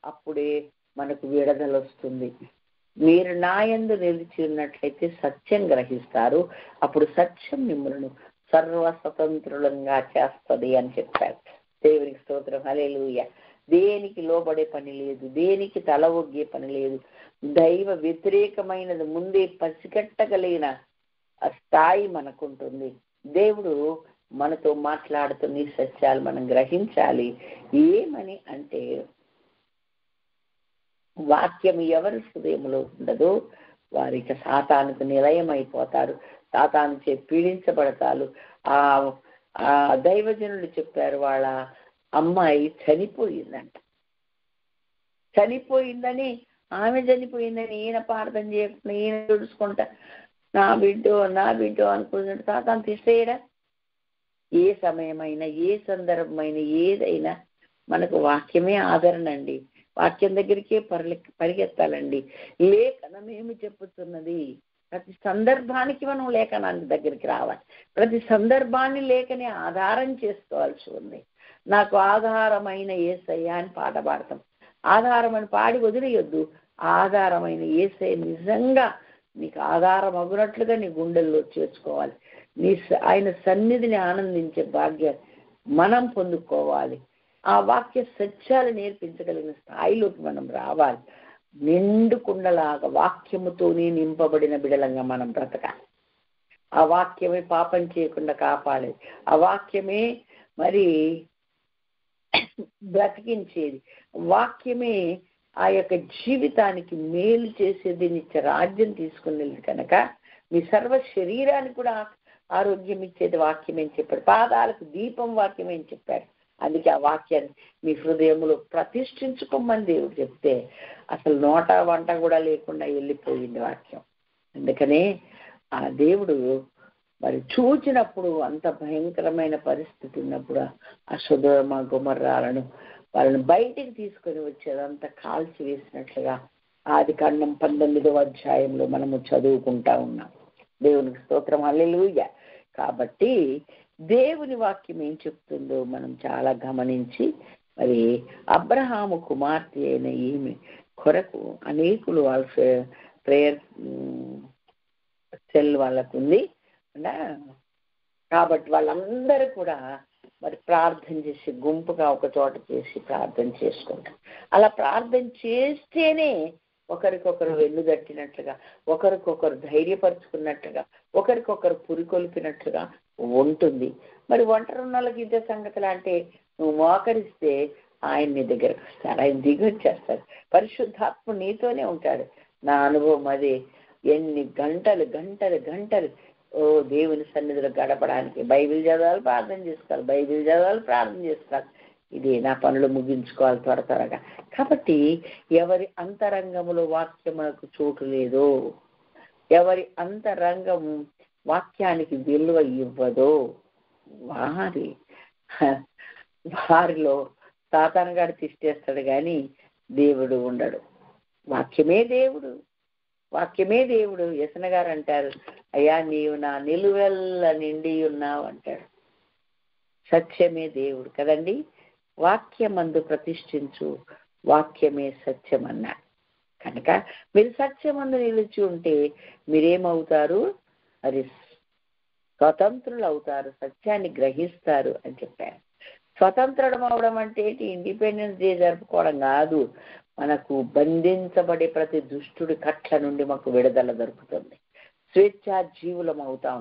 అప్పుడే మనకు విడుదల వస్తుంది. మీరు నా యందు నిలిచి ఉన్నట్లయితే సత్యం గ్రహిస్తారు, అప్పుడు సత్యం మిమ్మల్ని సర్వస్వతంత్రులంగా చేస్తుంది అని చెప్పారు. దేవునికి స్తోత్రం, హల్లెలూయా. దేనికి లోబడే పని లేదు, దేనికి తల ఒగ్గే పని లేదు. దైవ వ్యతిరేకమైనది ముందే పసిగట్టగలిగిన ఆ స్థాయి మనకుంటుంది. దేవుడు మనతో మాట్లాడుతున్న ఈ సత్యాలు మనం గ్రహించాలి. ఏమని అంటే, వాక్యం ఎవరి హృదయంలో ఉండదో వారికి సాతానుకు నిలయమైపోతారు, సాతానుచే పీడించబడతారు. ఆ దైవజనులు చెప్పారు, వాళ్ళ అమ్మాయి చనిపోయిందంట. చనిపోయిందని, ఆమె చనిపోయిందని ఈయన ప్రార్థన చేయకుండా ఈయన తుడుచుకుంటా నా బిడ్డో అనుకున్నట్టు సాతాను తీసేయడా? ఏ సమయమైనా, ఏ సందర్భమైనా, ఏదైనా మనకు వాక్యమే ఆదరణ అండి. వాక్యం దగ్గరికే పరిగెత్తాలండి. లేఖనం ఏమి చెప్పుతున్నది? ప్రతి సందర్భానికి మనం లేఖనానికి దగ్గరికి రావాలి. ప్రతి సందర్భాన్ని లేఖని ఆధారం చేసుకోవాల్సి ఉంది. నాకు ఆధారమైన యేసయ్య అని పాట పాడతాం. ఆధారం అని పాడి వదిలేయొద్దు. ఆధారమైన యేసయ్య నిజంగా నీకు ఆధారం అగునట్లుగా నీ గుండెల్లో చేర్చుకోవాలి. ఆయన సన్నిధిని ఆనందించే భాగ్యాన్ని మనం పొందుకోవాలి. ఆ వాక్య సత్యాలు నేర్పించగలిగిన స్థాయిలోకి మనం రావాలి. నిండుకుండలాగా వాక్యముతోనే నింపబడిన బిడలంగా మనం బ్రతకాలి. ఆ వాక్యమే పాపం చేయకుండా కాపాడేది. ఆ వాక్యమే మరి బ్రతికించేది. వాక్యమే ఆ యొక్క జీవితానికి మేలు చేసేది, నిత్య రాజ్యం తీసుకునేది. కనుక మీ సర్వ శరీరానికి కూడా ఆరోగ్యం ఇచ్చేది వాక్యమే అని చెప్పాడు. పాదాలకు దీపం వాక్యమే అని చెప్పాడు. అందుకే ఆ వాక్యాన్ని మీ హృదయంలో ప్రతిష్ఠించుకోమని దేవుడు చెప్తే అసలు నోట వంట కూడా లేకుండా వెళ్ళిపోయింది వాక్యం. అందుకనే ఆ దేవుడు మరి చూచినప్పుడు, అంత భయంకరమైన పరిస్థితి ఉన్నప్పుడు ఆ సొదొమ గొమొర్రాలను వాళ్ళని బయటికి తీసుకొని వచ్చేదంతా కాల్చి వేసినట్లుగా ఆదికాండం 19వ అధ్యాయంలో మనము చదువుకుంటా ఉన్నాం. దేవునికి స్తోత్రం, హల్లెలూయా. కాబట్టి దేవుని వాక్యం ఏం చెప్తుందో మనం చాలా గమనించి, మరి అబ్రహాము కుమార్తె అయిన ఈమె కొరకు అనేకులు వాళ్ళ ప్రేయర్ సెల్ వాళ్ళకు ఉంది. కాబట్టి వాళ్ళందరూ కూడా మరి ప్రార్థన చేసి గుంపుగా ఒక చోట చేసి ప్రార్థన చేసుకుంటారు. అలా ప్రార్థన చేస్తేనే ఒకరికొకరు వెన్నుదట్టినట్లుగా, ఒకరికొకరు ధైర్యపరుచుకున్నట్లుగా, ఒకరికొకరు పురికొల్పినట్లుగా ఉంటుంది. మరి ఒంటరి ఉన్న వాళ్ళకి ఇదే సంగతులు అంటే, నువ్వు మోకరిస్తే ఆయన నీ దగ్గరకు వస్తాడు, ఆయన దిగి వచ్చేస్తాడు. పరిశుద్ధాత్మ నీతోనే ఉంటాడు. నా అనుభవం అదే. ఎన్ని గంటలు గంటలు గంటలు దేవుని సన్నిధిలో గడపడానికి బైబిల్ చదవాలి, ప్రార్థన చేసుకోవాలి, బైబిల్ చదవాలి, ప్రార్థన చేసుకోవాలి. ఇది నా పనులు ముగించుకోవాలి త్వర త్వరగా. కాబట్టి ఎవరి అంతరంగములో వాక్యములకు చోటు లేదో, ఎవరి అంతరంగం వాక్యానికి విలువ ఇవ్వదో వారిలో సాతాను గాడు తిష్టేస్తాడు, కానీ దేవుడు ఉండడు. వాక్యమే దేవుడు, వాక్యమే దేవుడు. యెసన్న గారు అంటారు, అయ్యా నీవు నా నిలువెల్ల నిండి ఉన్నావు అంటాడు. సత్యమే దేవుడు కదండి. వాక్యమందు ప్రతిష్ఠించు, వాక్యమే సత్యం అన్నాడు. కనుక మీరు సత్యమందు నిలిచి ఉంటే మీరేమవుతారు? మరి స్వతంత్రులు అవుతారు, సత్యాన్ని గ్రహిస్తారు అని చెప్పారు. స్వతంత్రం అవడం అంటే ఏంటి? ఇండిపెండెన్స్ డే జరుపుకోవడం కాదు. మనకు బంధించబడే ప్రతి దుష్టుడి కట్ల నుండి మాకు విడుదల దొరుకుతుంది. స్వేచ్ఛా జీవులం అవుతాం.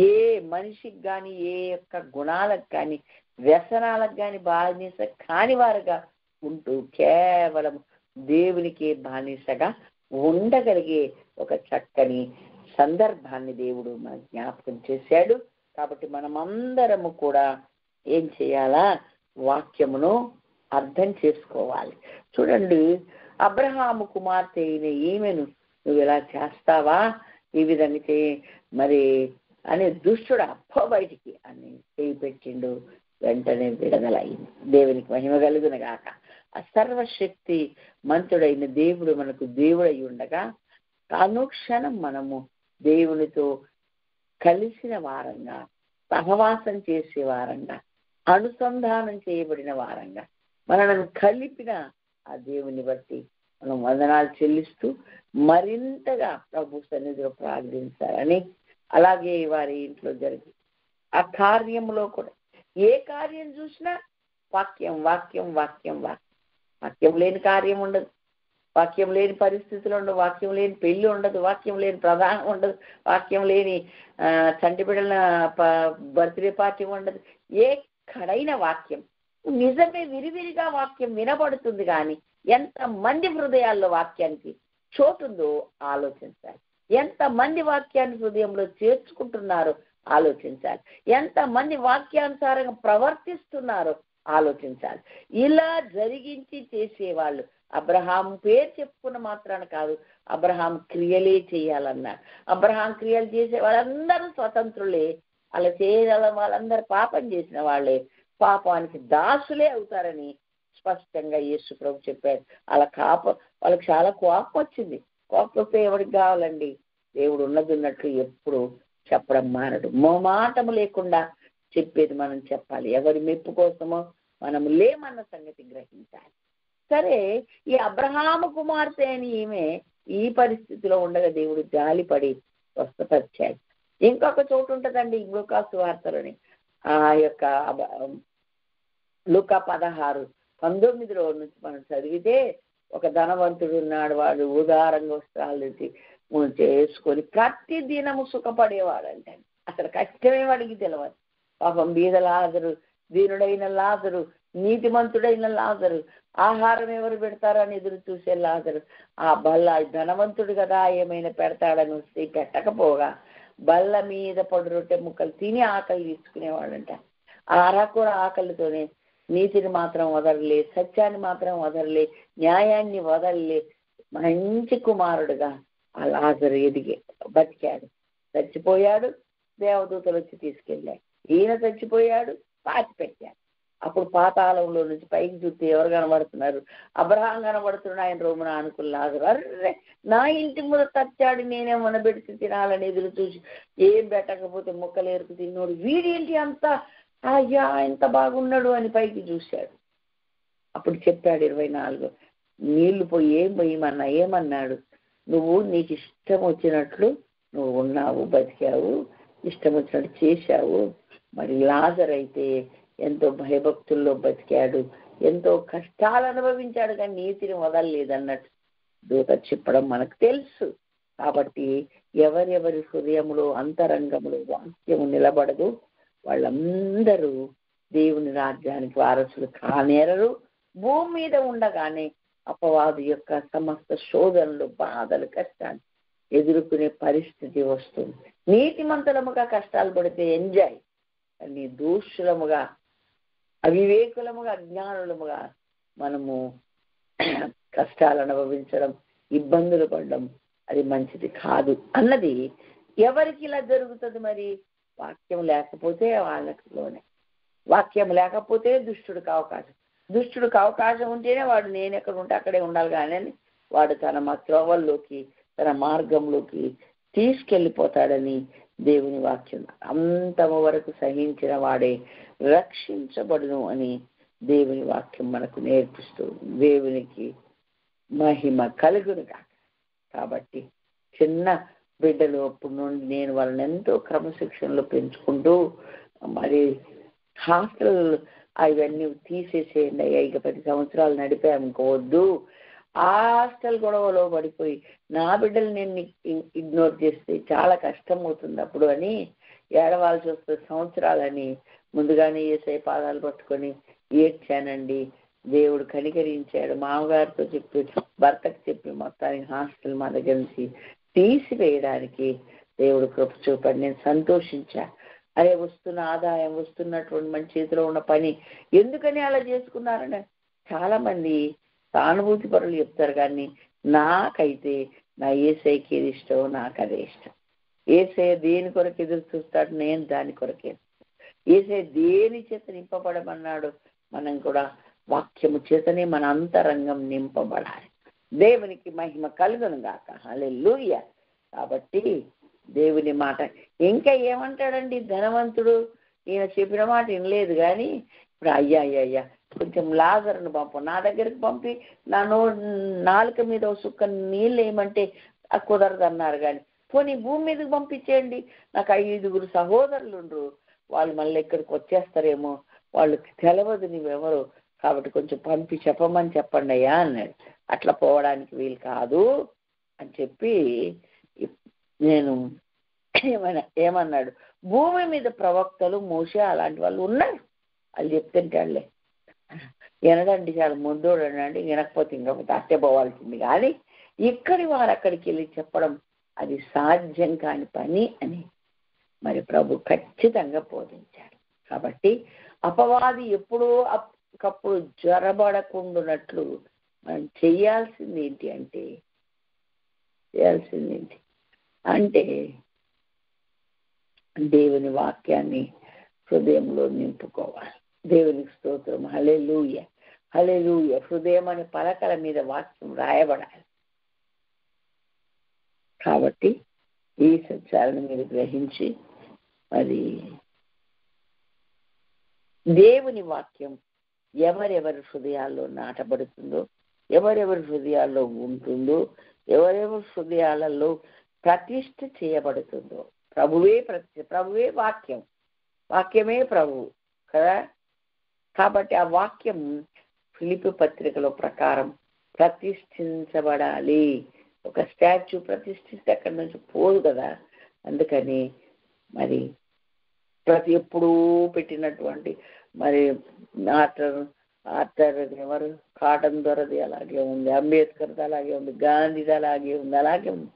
ఏ మనిషికి కానీ, ఏ యొక్క గుణాలకు కానీ, వ్యసనాలకు కానీ బానిస కాని వారుగా ఉంటూ కేవలం దేవునికి బానిసగా ఉండగలిగే ఒక చక్కని సందర్భాన్ని దేవుడు మన జ్ఞాపకం చేశాడు. కాబట్టి మనమందరము కూడా ఏం చేయాలా? వాక్యమును అర్థం చేసుకోవాలి. చూడండి, అబ్రహాము కుమార్తె అయిన ఈమెను నువ్వు ఇలా చేస్తావా, ఈ విధంగా మరి అనే దుష్టుడు బయటికి అని చేయి పెట్టిండు. వెంటనే విడుదలయ్యింది. దేవునికి మహిమ కలుగును గాక. ఆ సర్వశక్తి మంతుడైన దేవుడు మనకు దేవుడై ఉండగా అనుక్షణం మనము దేవునితో కలిసిన వారంగా, సహవాసం చేసే వారంగా, అనుసంధానం చేయబడిన వారంగా, మనల్ని కలిపిన ఆ దేవుని బట్టి మనం వందనాలు చెల్లిస్తూ మరింతగా ప్రభు సన్నిధిలో ప్రార్థించాలని, అలాగే వారి ఇంట్లో జరిగి ఆ కార్యంలో కూడా ఏ కార్యం చూసినా వాక్యం వాక్యం వాక్యం వాక్యం వాక్యం లేని కార్యం ఉండదు. వాక్యం లేని పరిస్థితులు ఉండవు, వాక్యం లేని పెళ్లి ఉండదు, వాక్యం లేని ప్రధానం ఉండదు, వాక్యం లేని చంటి బిడ్డల బర్త్డే పార్టీ ఉండదు. ఎక్కడైన వాక్యం నిజమే విరివిరిగా వాక్యం వినబడుతుంది, కానీ ఎంతమంది హృదయాల్లో వాక్యానికి చోటుందో ఆలోచించాలి. ఎంతమంది వాక్యాన్ని హృదయంలో చేర్చుకుంటున్నారో ఆలోచించాలి. ఎంతమంది వాక్యానుసారంగా ప్రవర్తిస్తున్నారో ఆలోచించాలి. ఇలా జరిగించి చేసేవాళ్ళు అబ్రహాం పేరు చెప్పుకున్న మాత్రాన కాదు, అబ్రహాం క్రియలే చేయాలన్నారు. అబ్రహాం క్రియలు చేసే వాళ్ళందరూ స్వతంత్రులే, అలా చేయాల వాళ్ళందరూ పాపం చేసిన వాళ్ళే, పాపానికి దాసులే అవుతారని స్పష్టంగా యేసు ప్రభు చెప్పారు. వాళ్ళకి చాలా కోపం వచ్చింది. కోపం వస్తే ఎవరికి కావాలండి? దేవుడు ఉన్నట్టు ఎప్పుడు చెప్పడం మానడు. మోమాటము లేకుండా చెప్పేది మనం చెప్పాలి. ఎవరి మెప్పు కోసమో మనం లేమన్న సంగతి గ్రహించాలి. సరే, ఈ అబ్రహాము కుమార్తె అని ఈమె ఈ పరిస్థితిలో ఉండగా దేవుడు జాలిపడి స్వస్థపరిచాడు. ఇంకొక చోటు ఉంటుందండి లూకా సువార్తలోని, ఆ యొక్క లూకా 16:19 నుంచి మనం చదివితే, ఒక ధనవంతుడు ఉన్నాడు. వాడు ఉదారంగా వస్త్రాలు చేసుకొని ప్రతి దినము సుఖపడేవాడు. అంటే అసలు కష్టమే వాడికి తెలియదు. పాపం బీద లాజరు, దీనుడైన లాజరు, నీతిమంతుడైన లాజరు, ఆహారం ఎవరు పెడతారని ఎదురు చూసే లాజరు, ఆ బల్ల ధనవంతుడు కదా ఏమైనా పెడతాడని వస్తే పెట్టకపోగా బల్ల మీద పడు రొట్టె ముక్కలు తిని ఆకలి తీసుకునేవాడంట. ఆ అరకూర ఆకలితోనే నీతిని మాత్రం వదలలే, సత్యాన్ని మాత్రం వదలలే, న్యాయాన్ని వదలలే. మంచి కుమారుడుగా ఆ లాజరు బతికాడు. చచ్చిపోయాడు, దేవదూతలు వచ్చి తీసుకెళ్ళాడు. ఈయన చచ్చిపోయాడు, పాతి పెట్టాడు. అప్పుడు పాతాళంలో నుంచి పైకి చూస్తే ఎవరు కనబడుతున్నారు? అబ్రహాం కనబడుతున్నాడు. ఆయన రోమన అనుకున్న లాజరు, అర్రే నా ఇంటి ముందు తచ్చాడు, నేనే మనబెడితే తినాలని ఎదురు చూసి ఏం పెట్టకపోతే ముక్కలు ఏరుకు తిన్నోడు, వీడేంటి అంతా అయ్యా ఎంత బాగున్నాడు అని పైకి చూశాడు. అప్పుడు చెప్పాడు 24, నీళ్లు పోయి ఏమన్నాడు? నువ్వు నీకు ఇష్టం వచ్చినట్లు నువ్వు ఉన్నావు, బతికావు, ఇష్టం వచ్చినట్టు చేశావు. మరి లాజరు అయితే ఎంతో భయభక్తుల్లో బతికాడు, ఎంతో కష్టాలు అనుభవించాడు, కానీ నీతిని వదలలేదన్నట్టు దూత చెప్పడం మనకు తెలుసు. కాబట్టి ఎవరెవరి హృదయంలో అంతరంగంలో వాక్యము నిలబడదు వాళ్ళందరూ దేవుని రాజ్యానికి వారసులు కానేరరు. భూమి మీద ఉండగానే అపవాదు యొక్క సమస్త శోధనలు, బాధలు, కష్టాలు ఎదుర్కొనే పరిస్థితి వస్తుంది. నీతిమంతులముగా కష్టాలు పడితే ఎంజాయ్, కానీ దూషులముగా, అవివేకులముగా, అజ్ఞానులముగా మనము కష్టాలు అనుభవించడం, ఇబ్బందులు పడడం అది మంచిది కాదు అన్నది ఎవరికి ఇలా జరుగుతుంది? మరి వాక్యం లేకపోతే వాళ్ళలోనే. వాక్యం లేకపోతే దుష్టుడికి అవకాశం ఉంటేనే వాడు నేను ఎక్కడ ఉంటే అక్కడే ఉండాలి కానీ వాడు తన త్రోవల్లోకి, తన మార్గంలోకి తీసుకెళ్ళిపోతాడని దేవుని వాక్యం. అంతము వరకు సహించిన వాడే రక్షించబడును అని దేవుని వాక్యం మనకు నేర్పిస్తూ, దేవునికి మహిమ కలుగునుగా. కాబట్టి చిన్న బిడ్డలు అప్పుడు నుండి నేను వాళ్ళని ఎంతో క్రమశిక్షణలో పెంచుకుంటూ, మరి హాస్టల్ అవన్నీ తీసేసేయండి అయ్యా, ఇక 10 సంవత్సరాలు నడిపామనుకోవద్దు. ఆ హాస్టల్ గొడవలో పడిపోయి నా బిడ్డలు నేను ఇగ్నోర్ చేస్తే చాలా కష్టం అవుతుంది అప్పుడు అని ఏడవాల్సి వస్తుంది సంవత్సరాలని ముందుగానే యేసయ్య పాదాలు పట్టుకొని ఏడ్చానండి. దేవుడు కనికరించాడు. మామగారితో చెప్పి, భర్తకు చెప్పి మొత్తానికి హాస్టల్ మా దగ్గర నుంచి తీసివేయడానికి దేవుడు కృప చూపాడు. నేను సంతోషించా. అరే వస్తున్న ఆదాయం, వస్తున్నటువంటి మన చేతిలో ఉన్న పని ఎందుకని అలా చేసుకున్నారని చాలా మంది సానుభూతి పరులు చెప్తారు. కానీ నాకైతే నా యేసయ్యకి ఏది ఇష్టమో నాకు అదే ఇష్టం. యేసయ్య దేని కొరకు ఎదురు చూస్తాడు, నేను దాని కొరకే. యేసయ్య దేని చేత నింపబడమన్నాడు, మనం కూడా వాక్యము చేతనే మన అంతరంగం నింపబడాలి. దేవునికి మహిమ కలుగును గాక. హల్లెలూయా. కాబట్టి దేవుని మాట ఇంకా ఏమంటాడండి ధనవంతుడు? ఈయన చెప్పిన మాట వినలేదు, కానీ ఇప్పుడు అయ్యా కొంచెం లాజరును పంపు, నా దగ్గరికి పంపి నా నాలుక మీద సుక్క నీళ్ళు వేయమంటే కుదరదు అన్నారు. కానీ పోనీ భూమి మీదకి పంపించేయండి, నాకు 5 సహోదరులు ఉండరు, వాళ్ళు మళ్ళీ ఇక్కడికి వచ్చేస్తారేమో, వాళ్ళకి తెలవదు నువ్వెవరు, కాబట్టి కొంచెం చెప్పమని చెప్పండి అయ్యా అన్నాడు. అట్లా పోవడానికి వీలు కాదు అని చెప్పి నేను ఏమన్నాడు, భూమి మీద ప్రవక్తలు మోషే అలాంటి వాళ్ళు ఉన్నారు, వాళ్ళు చెప్తుంటాడులే వినడండి, చాలా ముందోడు అనండి, వినకపోతే ఇంకపోతే అట్టే పోవాల్సింది. కానీ ఇక్కడి వారు అక్కడికి వెళ్ళి చెప్పడం అది సాధ్యం కాని పని అని మరి ప్రభు ఖచ్చితంగా బోధించాడు. కాబట్టి అపవాది ఎప్పుడూ అప్పటికప్పుడు జ్వరబడకుండానట్లు మనం చేయాల్సింది ఏంటి అంటే దేవుని వాక్యాన్ని హృదయంలో నింపుకోవాలి. దేవునికి స్తోత్రం. హల్లెలూయా, హల్లెలూయా. హృదయం అనే పలకల మీద వాక్యం రాయబడాలి. కాబట్టి ఈ సత్యాలను మీరు గ్రహించి మరి దేవుని వాక్యం ఎవరెవరి హృదయాల్లో నాటబడుతుందో, ఎవరెవరి హృదయాల్లో ఉంటుందో, ఎవరెవరి హృదయాలలో ప్రతిష్ఠ చేయబడుతుందో, ప్రభువే వాక్యమే ప్రభువు కదా. కాబట్టి ఆ వాక్యం ఫిలిప్పీ పత్రికలో ప్రకారం ప్రతిష్ఠించబడాలి. ఒక స్టాచ్యూ ప్రతిష్ఠిస్తే అక్కడి నుంచి పోదు కదా. అందుకని మరి ఎప్పుడూ పెట్టినటువంటి మరి ఆర్థర్ ఎవరు కాటన్ దొరది అలాగే ఉంది, అంబేద్కర్ది అలాగే ఉంది, గాంధీది అలాగే ఉంది.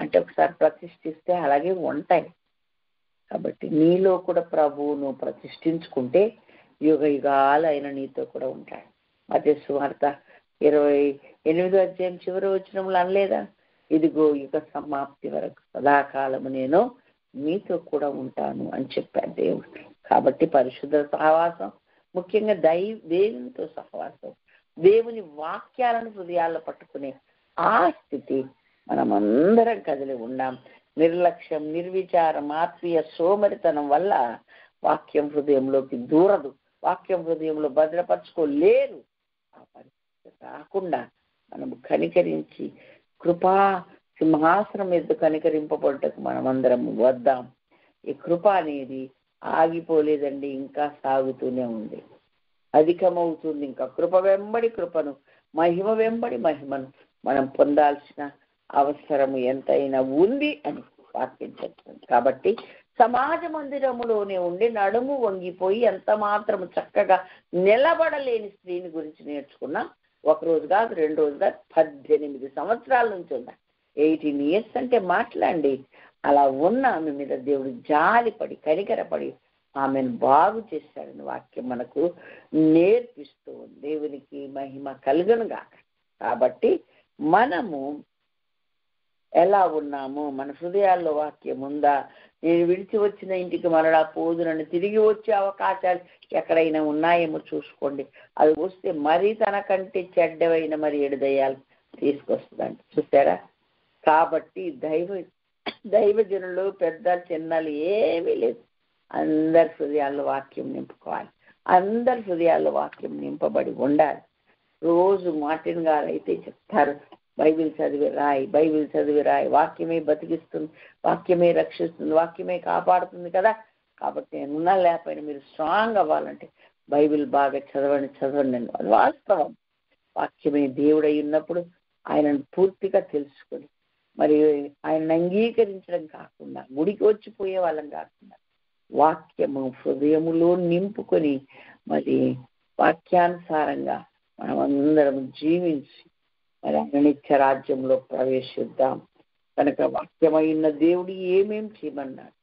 అంటే ఒకసారి ప్రతిష్ఠిస్తే అలాగే ఉంటాయి. కాబట్టి నీలో కూడా ప్రభువును ప్రతిష్ఠించుకుంటే యుగ యుగాలు ఆయన నీతో కూడా ఉంటాడు. మత్తయి సువార్త 28వ అధ్యాయం చివరి వచనంలో అనలేదా, ఇదిగో యుగ సమాప్తి వరకు సదాకాలము నేను మీతో కూడా ఉంటాను అని చెప్పాడు దేవుడు. కాబట్టి పరిశుద్ధ సహవాసం, ముఖ్యంగా దేవునితో సహవాసం, దేవుని వాక్యాలను హృదయాల్లో పట్టుకునే ఆ స్థితి మనమందరం కదిలి ఉన్నాం. నిర్లక్ష్యం, నిర్విచారం, ఆత్మీయ సోమరితనం వల్ల వాక్యం హృదయంలోకి దూరదు, వాక్యం హృదయంలో భద్రపరచుకోలేరు. ఆ పరిస్థితి రాకుండా మనము కనికరించి కృపా సింహాసనం మీద కనికరింపబడ్డకు మనమందరం వద్దాం. ఈ కృప అనేది ఆగిపోలేదండి, ఇంకా సాగుతూనే ఉంది, అధికమవుతుంది. ఇంకా కృప వెంబడి కృపను, మహిమ వెంబడి మహిమను మనం పొందాల్సిన అవసరము ఎంతైనా ఉంది అని వాక్యం చెప్తుంది. కాబట్టి సమాజ మందిరములోనే ఉండి నడుము వంగిపోయి ఎంత మాత్రం చక్కగా నిలబడలేని స్త్రీని గురించి నేర్చుకున్నా. ఒక రోజు కాదు, 2 రోజులు కాదు, 18 సంవత్సరాల నుంచి ఉందా. 18 years అంటే మాట్లాడండి. అలా ఉన్న ఆమె మీద దేవుడు జాలిపడి కనికరపడి ఆమెను బాగు చేశాడని వాక్యం మనకు నేర్పిస్తూ దేవునికి మహిమ కలుగునుగా. కాబట్టి మనము ఎలా ఉన్నాము, మన హృదయాల్లో వాక్యం ఉందా? నేను విడిచి వచ్చిన ఇంటికి మరలా పోదునని తిరిగి వచ్చే అవకాశాలు ఎక్కడైనా ఉన్నాయేమో చూసుకోండి. అది వస్తే మరీ తనకంటే చెడ్డవైన మరి 7 దయ్యాలు తీసుకొస్తుందండి. చూసారా? కాబట్టి దైవజనులు పెద్ద చిన్నలు ఏమీ లేదు, అందరి హృదయాల్లో వాక్యం నింపుకోవాలి. అందరి హృదయాల్లో వాక్యం నింపబడి ఉండాలి. రోజు మార్టిన్ గారు అయితే చెప్తారు, బైబిల్ చదివి రాయి, వాక్యమే బతికిస్తుంది, వాక్యమే రక్షిస్తుంది, వాక్యమే కాపాడుతుంది కదా. కాబట్టి నేనున్నా లేకపోయినా మీరు స్ట్రాంగ్ అవ్వాలంటే బైబిల్ బాగా చదవండి. అది వాస్తవం. వాక్యమే దేవుడై ఉన్నప్పుడు ఆయనను పూర్తిగా తెలుసుకొని మరి ఆయనను అంగీకరించడం కాకుండా, గుడికి వచ్చిపోయే వాళ్ళం కాకుండా, వాక్యము హృదయములో నింపుకొని మరి వాక్యానుసారంగా మనం అందరం జీవించి మరి నిత్య రాజ్యంలో ప్రవేశిద్దాం. కనుక వాక్యమైన దేవుడు ఏమేం చేయమన్నాడు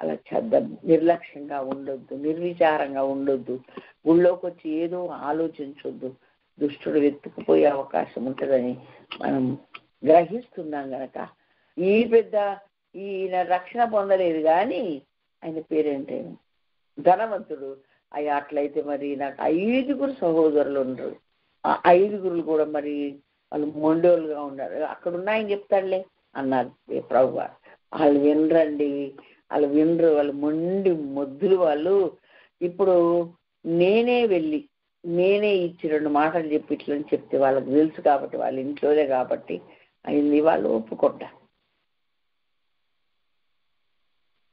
అలా చేద్దాం. నిర్లక్ష్యంగా ఉండొద్దు, నిర్విచారంగా ఉండొద్దు, ఊళ్ళోకి వచ్చి ఏదో ఆలోచించొద్దు. దుష్టుడు వెతుకుపోయే అవకాశం ఉంటుందని మనం గ్రహిస్తున్నాం. గనక ఈయన రక్షణ పొందలేదు, కానీ ఆయన పేరేంటే ధనవంతుడు. అట్లయితే మరి నాకు 5 సహోదరులు ఉండరు, ఆ 5 కూడా మరి వాళ్ళు మొండోళ్ళుగా ఉన్నారు, అక్కడ ఉన్నాయని చెప్తాడులే అన్నారు ప్రభు. వాళ్ళు వినరండి, వాళ్ళు మొండి మొద్దులు వాళ్ళు. ఇప్పుడు నేనే ఇచ్చి 2 మాటలు చెప్పి ఇట్లని చెప్తే వాళ్ళకి తెలుసు కాబట్టి, వాళ్ళ ఇంట్లోనే కాబట్టి అయింది, వాళ్ళు ఒప్పుకుంటారు.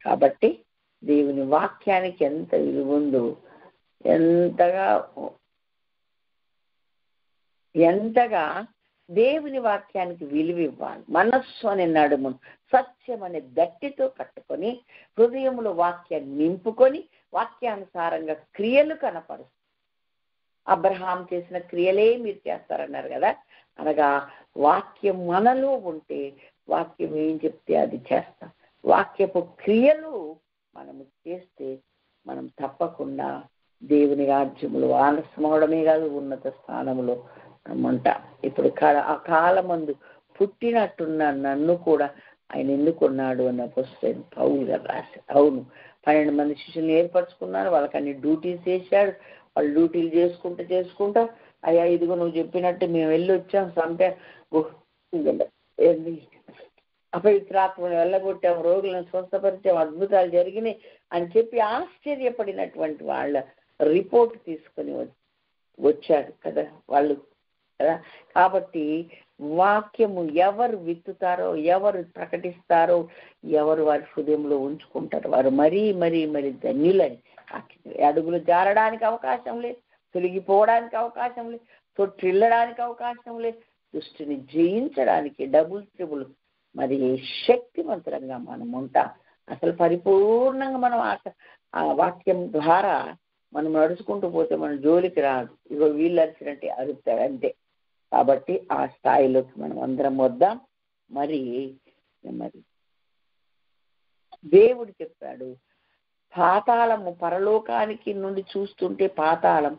కాబట్టి దేవుని వాక్యానికి ఎంత విలువ ఉందో, ఎంతగా దేవుని వాక్యానికి విలువ ఇవ్వాలి. మనస్సు అనే నడుమును సత్యం అనే దట్టితో కట్టుకొని హృదయంలో వాక్యాన్ని నింపుకొని వాక్యానుసారంగా క్రియలు కనపరుస్తారు. అబ్రహాం చేసిన క్రియలే మీరు చేస్తారన్నారు కదా, అనగా వాక్యం మనలో ఉంటే వాక్యం ఏం చెప్తే అది చేస్తాం. వాక్యపు క్రియలు మనము చేస్తే మనం తప్పకుండా దేవుని రాజ్యములు ఆలస్యమవడమే కాదు, ఉన్నత స్థానంలో ఉంటాం. ఇప్పుడు ఆ కాలమందు పుట్టినట్టున్న నన్ను కూడా ఆయన ఎందుకున్నాడు అన్న పుస్తకం పౌలు గారు రాశారు. అవును, 12 మంది శిష్యులను ఏర్పరచుకున్నారు, వాళ్ళకి అన్ని డ్యూటీస్ చేశాడు. వాళ్ళు డ్యూటీలు చేసుకుంటా అయ్యా ఇదిగో నువ్వు చెప్పినట్టు మేము వెళ్ళి వచ్చాం, అపవిత్రాత్మను వెళ్ళగొట్టాం, రోగులను స్వస్థపరిచాం, అద్భుతాలు జరిగినాయి అని చెప్పి ఆశ్చర్యపడినటువంటి వాళ్ళ రిపోర్ట్ తీసుకొని వచ్చాడు కదా వాళ్ళు కదా. కాబట్టి వాక్యము ఎవరు విత్తుతారో, ఎవరు ప్రకటిస్తారో, ఎవరు వారి హృదయంలో ఉంచుకుంటారో వారు మరీ మరీ మరీ ధన్యులని. అడుగులు జారడానికి అవకాశం లేదు, తొలగిపోవడానికి అవకాశం లేదు, తొట్టిల్లడానికి అవకాశం లేదు. దుష్టిని జయించడానికి డబుల్ ట్రిబుల్ మరి శక్తివంతంగా మనం ఉంటాం. అసలు పరిపూర్ణంగా మనం ఆ వాక్యం ద్వారా మనం నడుచుకుంటూ పోతే మన జోలికి రాదు. ఇగో వీళ్ళు అరిచినట్టే అరుస్తారు అంతే. కాబట్టి ఆ స్థాయిలోకి మనం అందరం వద్దాం. మరి దేవుడు చెప్పాడు, పాతాళము పరలోకానికి నుండి చూస్తుంటే పాతాళం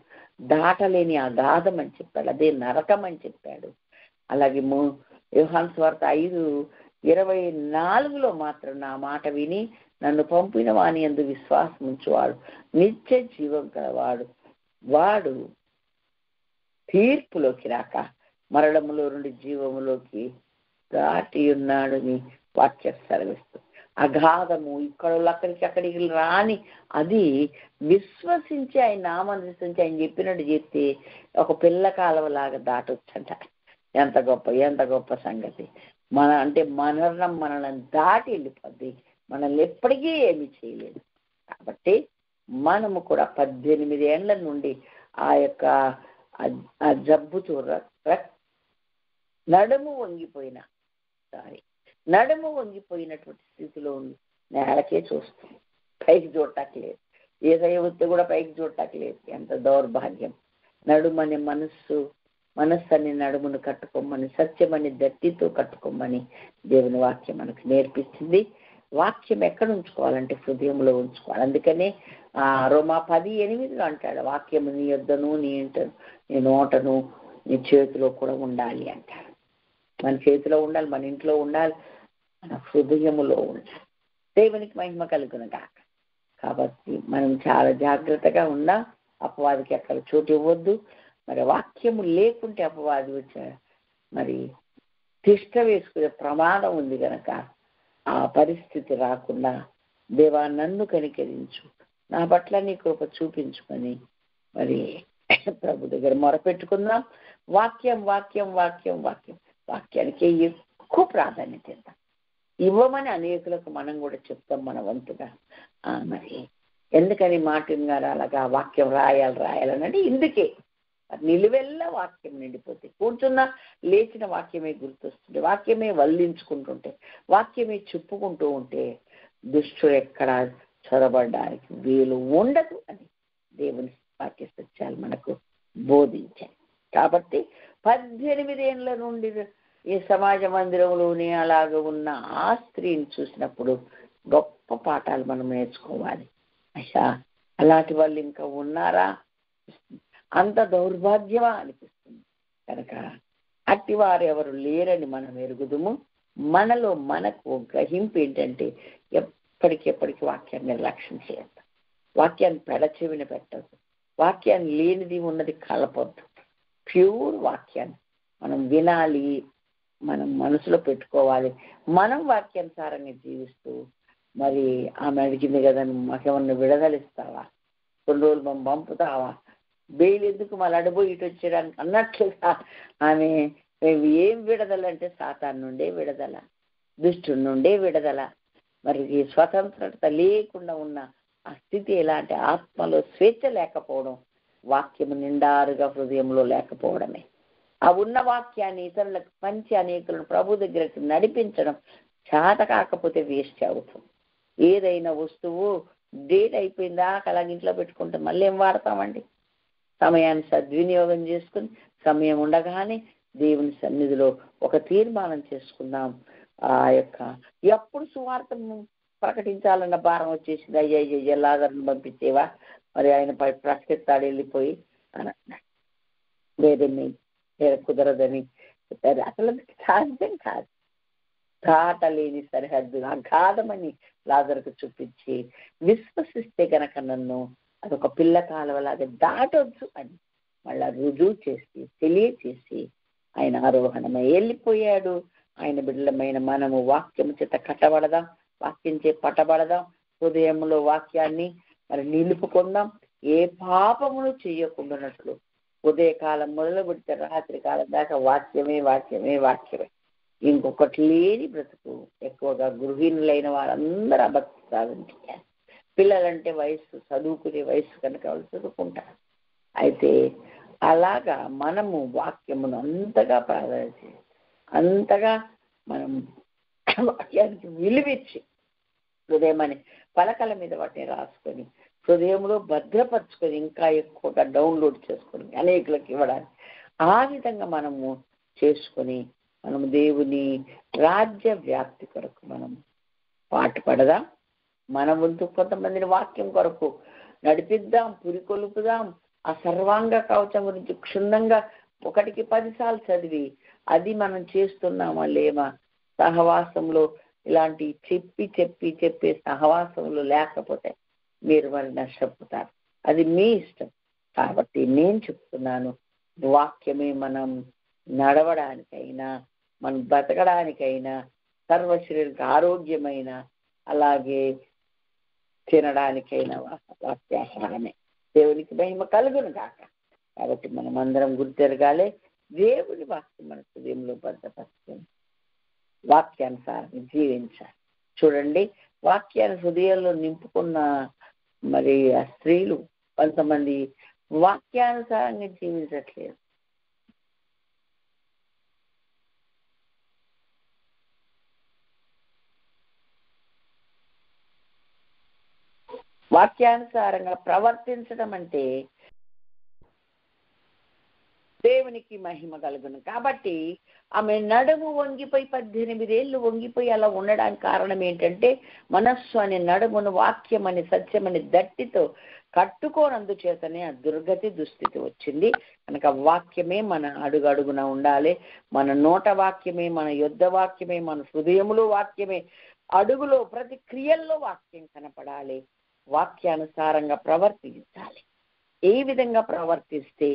దాటలేని అగాధం అని చెప్పాడు, అదే నరకం అని చెప్పాడు. అలాగే యోహాను సువార్త 5:24 మాత్రం నా మాట విని నన్ను పంపిన వాని యందు విశ్వాసం ఉంచువాడు నిత్య జీవం గలవాడు, వాడు తీర్పులోకి రాక మరణములో నుండి జీవములోకి దాటి ఉన్నాడని వాక్యం సెలవిస్తుంది. అగాధము ఇక్కడ అక్కడికి రాని అది విశ్వసించి ఆయన నామాన్ని విశ్వసించి ఆయన చెప్పినట్టు చెప్తే ఒక పిల్ల కాలువలాగా దాటొచ్చంట. ఎంత గొప్ప సంగతి. మరణం మనల్ని దాటి వెళ్ళిపోద్ది, మనల్ని ఎప్పటికీ ఏమీ చేయలేదు. కాబట్టి మనము కూడా 18 ఏళ్ల నుండి ఆ యొక్క ఆ జబ్బుతో నడుము వంగిపోయినటువంటి స్థితిలో ఉంది. నేలకే చూస్తాం, పైకి చూడటానికి ఏదైనా వస్తే కూడా పైకి చూడటానికి. ఎంత దౌర్భాగ్యం. నడుమనే మనస్సు అనే నడుమును కట్టుకోమని, సత్యమని దట్టితో కట్టుకోమని దేవుని వాక్యం మనకు నేర్పిస్తుంది. వాక్యం ఎక్కడ ఉంచుకోవాలంటే హృదయంలో ఉంచుకోవాలి. అందుకనే రోమా 10:8 అంటాడు, వాక్యము నీ యొద్దను నీ నోటను నీ చేతిలో కూడా ఉండాలి అంటాడు. మన చేతిలో ఉండాలి, మన ఇంట్లో ఉండాలి, మన హృదయములో ఉండాలి. దేవునికి మహిమ కలుగును గాక. కాబట్టి మనం చాలా జాగ్రత్తగా ఉందాం. అపవాదికి ఎక్కడ చోటు ఇవ్వద్దు. మరి వాక్యము లేకుంటే అపవాది మరి తిష్ట వేసుకునే ప్రమాదం ఉంది కనుక ఆ పరిస్థితి రాకుండా దేవా నన్ను కనికరించు, నా పట్ల నీ కృప చూపించుకొని మరి ప్రభు దగ్గర మొరపెట్టుకుందాం. వాక్యానికి ఎక్కువ ప్రాధాన్యత ఇద్దాం. ఇవ్వమని అనేకులకు మనం కూడా చెప్తాం మన వంతుగా. మరి ఎందుకని మార్టిన్ గారు అలాగా వాక్యం రాయాలనంటే ఇందుకే. నిలువెల్లా వాక్యం నిండిపోతే కూర్చున్నా లేచిన వాక్యమే గుర్తొస్తుంటే, వాక్యమే వల్లించుకుంటుంటే, వాక్యమే చెప్పుకుంటూ ఉంటే దుష్టుడు ఎక్కడ చొరబడడానికి వీలు ఉండదు అని దేవుని వాక్య సత్యాలు మనకు బోధించాయి. కాబట్టి 18 ఏళ్ల నుండి ఈ సమాజ మందిరంలోనే అలాగ ఉన్న ఆ స్త్రీని చూసినప్పుడు గొప్ప పాఠాలు మనం నేర్చుకోవాలి. అయ్యా అలాంటి వాళ్ళు ఇంకా ఉన్నారా? అంత దౌర్భాగ్యమా అనిపిస్తుంది. కనుక అట్టి వారు ఎవరు లేరని మనం ఎరుగుదుము. మనలో మనకు గ్రహింపు ఏంటంటే ఎప్పటికెప్పటికి వాక్యాన్ని నిర్లక్ష్యం చేయద్దు, వాక్యాన్ని పెడచెవిన పెట్టద్దు, వాక్యాన్ని లేనిది ఉన్నది కలపొద్దు. ప్యూర్ వాక్యాన్ని మనం వినాలి, మనం మనసులో పెట్టుకోవాలి. మనం వాక్యానుసారంగా జీవిస్తూ మరి ఆమె అడిగింది కదా, మాకేమన్నా విడుదలిస్తావా, కొన్ని రోజులు మనం పంపుతావా, బెయిల్ ఎందుకు మళ్ళీ అడబోయి ఇటు వచ్చేయడానికి అన్నట్లుగా ఆమె ఏం విడుదల అంటే సాతాను నుండే విడుదల, దుష్టుడి నుండే విడుదల. మరి స్వతంత్రత లేకుండా ఉన్న ఆ స్థితి ఎలాంటి ఆత్మలో స్వేచ్ఛ లేకపోవడం, వాక్యము నిండారుగా హృదయంలో లేకపోవడమే. ఆ ఉన్న వాక్యాన్ని ఇతరులకు పంచి అనేకులను ప్రభు దగ్గరకు నడిపించడం చేత కాకపోతే వేస్ట్ అవుతుంది. ఏదైనా వస్తువు డేట్ అయిపోయిందా అలాగ ఇంట్లో పెట్టుకుంటే మళ్ళీ ఏం వాడతామండి? సమయాన్ని సద్వినియోగం చేసుకుని సమయం ఉండగానే దేవుని సన్నిధిలో ఒక తీర్మానం చేసుకుందాం. ఆ యొక్క ఎప్పుడు సువార్తను ప్రకటించాలన్న భారం వచ్చేసింది. అయ్యయ్య లాజరును పంపించేవా, మరి ఆయన ప్రకటిస్తాడు వెళ్ళిపోయి అని అన్నాడు. వేరే కుదరదని చెప్పారు. అసలు సాధ్యం కాదు. దాటలేని సరిహద్దు అగాధమని లాజరుకు చూపించి విశ్వసిస్తే గనక నన్ను అదొక పిల్ల కాలువలాగా దాటొచ్చు అని మళ్ళా రుజువు చేసి తెలియచేసి ఆయన ఆరోహణమై వెళ్ళిపోయాడు. ఆయన బిడ్డలమైన మనము వాక్యము చేత కట్టబడదాం, వాక్యం చే పట్టబడదాం, హృదయంలో వాక్యాన్ని మరి నిలుపుకుందాం. ఏ పాపమును చేయకుండానట్లు ఉదయకాలం మొదలు పెడితే రాత్రి కాలం దాకా వాక్యమే వాక్యమే వాక్యమే. ఇంకొకటి లేని బ్రతుకు. ఎక్కువగా గృహిణులైన వారందరూ అబద్ధాలు. పిల్లలంటే వయస్సు, చదువుకునే వయస్సు కనుక వాళ్ళు చదువుకుంటారు. అయితే అలాగా మనము వాక్యమును అంతగా ప్రాధాన్యత, అంతగా మనం వాక్యానికి విలువిచ్చి హృదయమని పలకల మీద వాటిని రాసుకొని హృదయంలో భద్రపరుచుకొని ఇంకా ఎక్కువగా డౌన్లోడ్ చేసుకొని అనేకులకు ఇవ్వడానికి ఆ విధంగా మనము చేసుకొని మనము దేవుని రాజ్య వ్యాప్తి కొరకు మనం పాటుపడదాం. మన వంతు కొంతమందిని వాక్యం కొరకు నడిపిద్దాం, పురికొలుపుదాం. ఆ సర్వాంగ కవచం గురించి క్షుణ్ణంగా 1కి 10 సార్లు చదివి అది మనం చేస్తున్నామా లేమా, సహవాసంలో ఇలాంటి చెప్పే సహవాసంలో లేకపోతే మీరు మరి నష్టపోతారు. అది మీ ఇష్టం. కాబట్టి నేను చెప్తున్నాను, వాక్యమే మనం నడవడానికైనా, మనం బ్రతకడానికైనా, సర్వశరీరానికి ఆరోగ్యమైన, అలాగే తినడానికైనా వాక్యాహారమే. దేవునికి మహిమ కలుగును గాక. కాబట్టి మనం అందరం గుర్తెరగాలి, దేవుని వాక్యం మన హృదయంలో భద్రపరుచుకొని వాక్యానుసారం జీవించాలి. చూడండి, వాక్యాన్ని హృదయంలో నింపుకున్న మరి ఆ స్త్రీలు కొంతమంది వాక్యానుసారంగా జీవించట్లేదు. వాక్యానుసారంగా ప్రవర్తించడం అంటే దేవునికి మహిమ కలుగును. కాబట్టి ఆమె నడుము వంగిపోయి 18 ఏళ్ళు వంగిపోయి అలా ఉండడానికి కారణం ఏంటంటే మనస్సు అనే నడుమును వాక్యం అనే సత్యమని దట్టితో కట్టుకోనందుచేతనే ఆ దుర్గతి దుస్థితి వచ్చింది. కనుక వాక్యమే మన అడుగడుగున ఉండాలి. మన నోట వాక్యమే, మన యుద్ధ వాక్యమే, మన హృదయములో వాక్యమే, అడుగులో ప్రతి క్రియల్లో వాక్యం కనపడాలి. వాక్యానుసారంగా ప్రవర్తించాలి. ఏ విధంగా ప్రవర్తిస్తే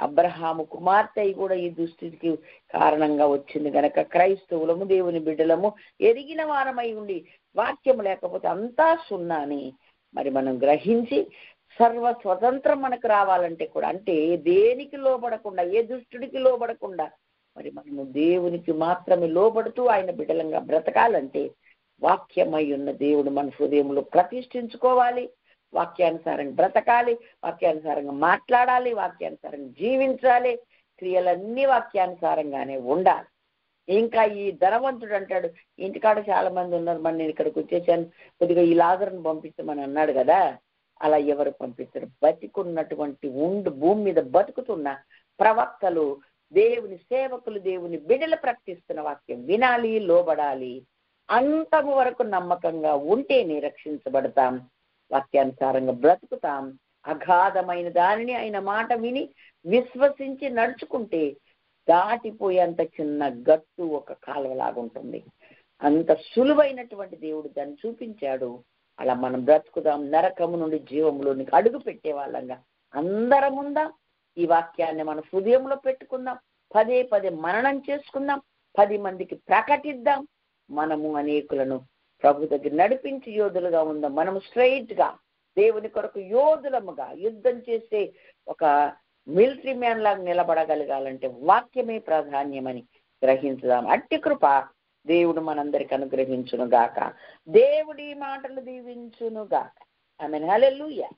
అబ్రహాము కుమార్తె కూడా ఈ దుస్థితికి కారణంగా వచ్చింది కనుక క్రైస్తవులము, దేవుని బిడ్డలము ఎరిగిన వారమై ఉండి వాక్యం లేకపోతే అంతా సున్నాని మరి మనం గ్రహించి సర్వ స్వతంత్రం మనకు రావాలంటే కూడా, అంటే దేనికి లోబడకుండా, ఏ దుష్టుడికి లోబడకుండా మరి మనము దేవునికి మాత్రమే లోబడుతూ ఆయన బిడ్డలంగా బ్రతకాలంటే వాక్యమై ఉన్న దేవుడు మన హృదయంలో ప్రతిష్ఠించుకోవాలి. వాక్యానుసారంగా బ్రతకాలి, వాక్యానుసారంగా మాట్లాడాలి, వాక్యానుసారంగా జీవించాలి. క్రియలన్నీ వాక్యానుసారంగానే ఉండాలి. ఇంకా ఈ ధనవంతుడు అంటాడు, ఇంటికాడ చాలా మంది ఉన్నారు, మరి నేను ఇక్కడికి వచ్చేసాను, కొద్దిగా ఈ లాజరును పంపించమని అన్నాడు కదా. అలా ఎవరు పంపిస్తారు? బతికున్నటువంటి భూమి మీద బతుకుతున్న ప్రవక్తలు, దేవుని సేవకులు, దేవుని బిడ్డలు ప్రకటిస్తున్న వాక్యం వినాలి, లోబడాలి. అంతము వరకు నమ్మకంగా ఉంటేనే రక్షించబడతాం, వాక్యానుసారంగా బ్రతుకుతాం. అగాధమైన దానిని ఆయన మాట విని విశ్వసించి నడుచుకుంటే దాటిపోయేంత చిన్న గట్టు ఒక కాలువలాగుంటుంది. అంత సులువైనటువంటి దేవుడు దాన్ని చూపించాడు. అలా మనం బ్రతుకుదాం. నరకము నుండి జీవంలోనికి అడుగు పెట్టే వాళ్ళంగా అందరం ఉందాం. ఈ వాక్యాన్ని మన హృదయంలో పెట్టుకుందాం. 10 మననం చేసుకుందాం. 10 మందికి ప్రకటిద్దాం. మనము అనేకులను ప్రభు దగ్గర నడిపించి యోధులుగా ఉందాం. మనము స్ట్రైట్ గా దేవుని కొరకు యోధులముగా యుద్ధం చేసే ఒక మిలిటరీ మ్యాన్ లాగా నిలబడగలగాలంటే వాక్యమే ప్రాధాన్యమని గ్రహించుదాం. అట్టి కృప దేవుడు మనందరికి అనుగ్రహించును గాక. దేవుడి మాటలు దీవించును గాక. ఆమేన్. హల్లెలూయా.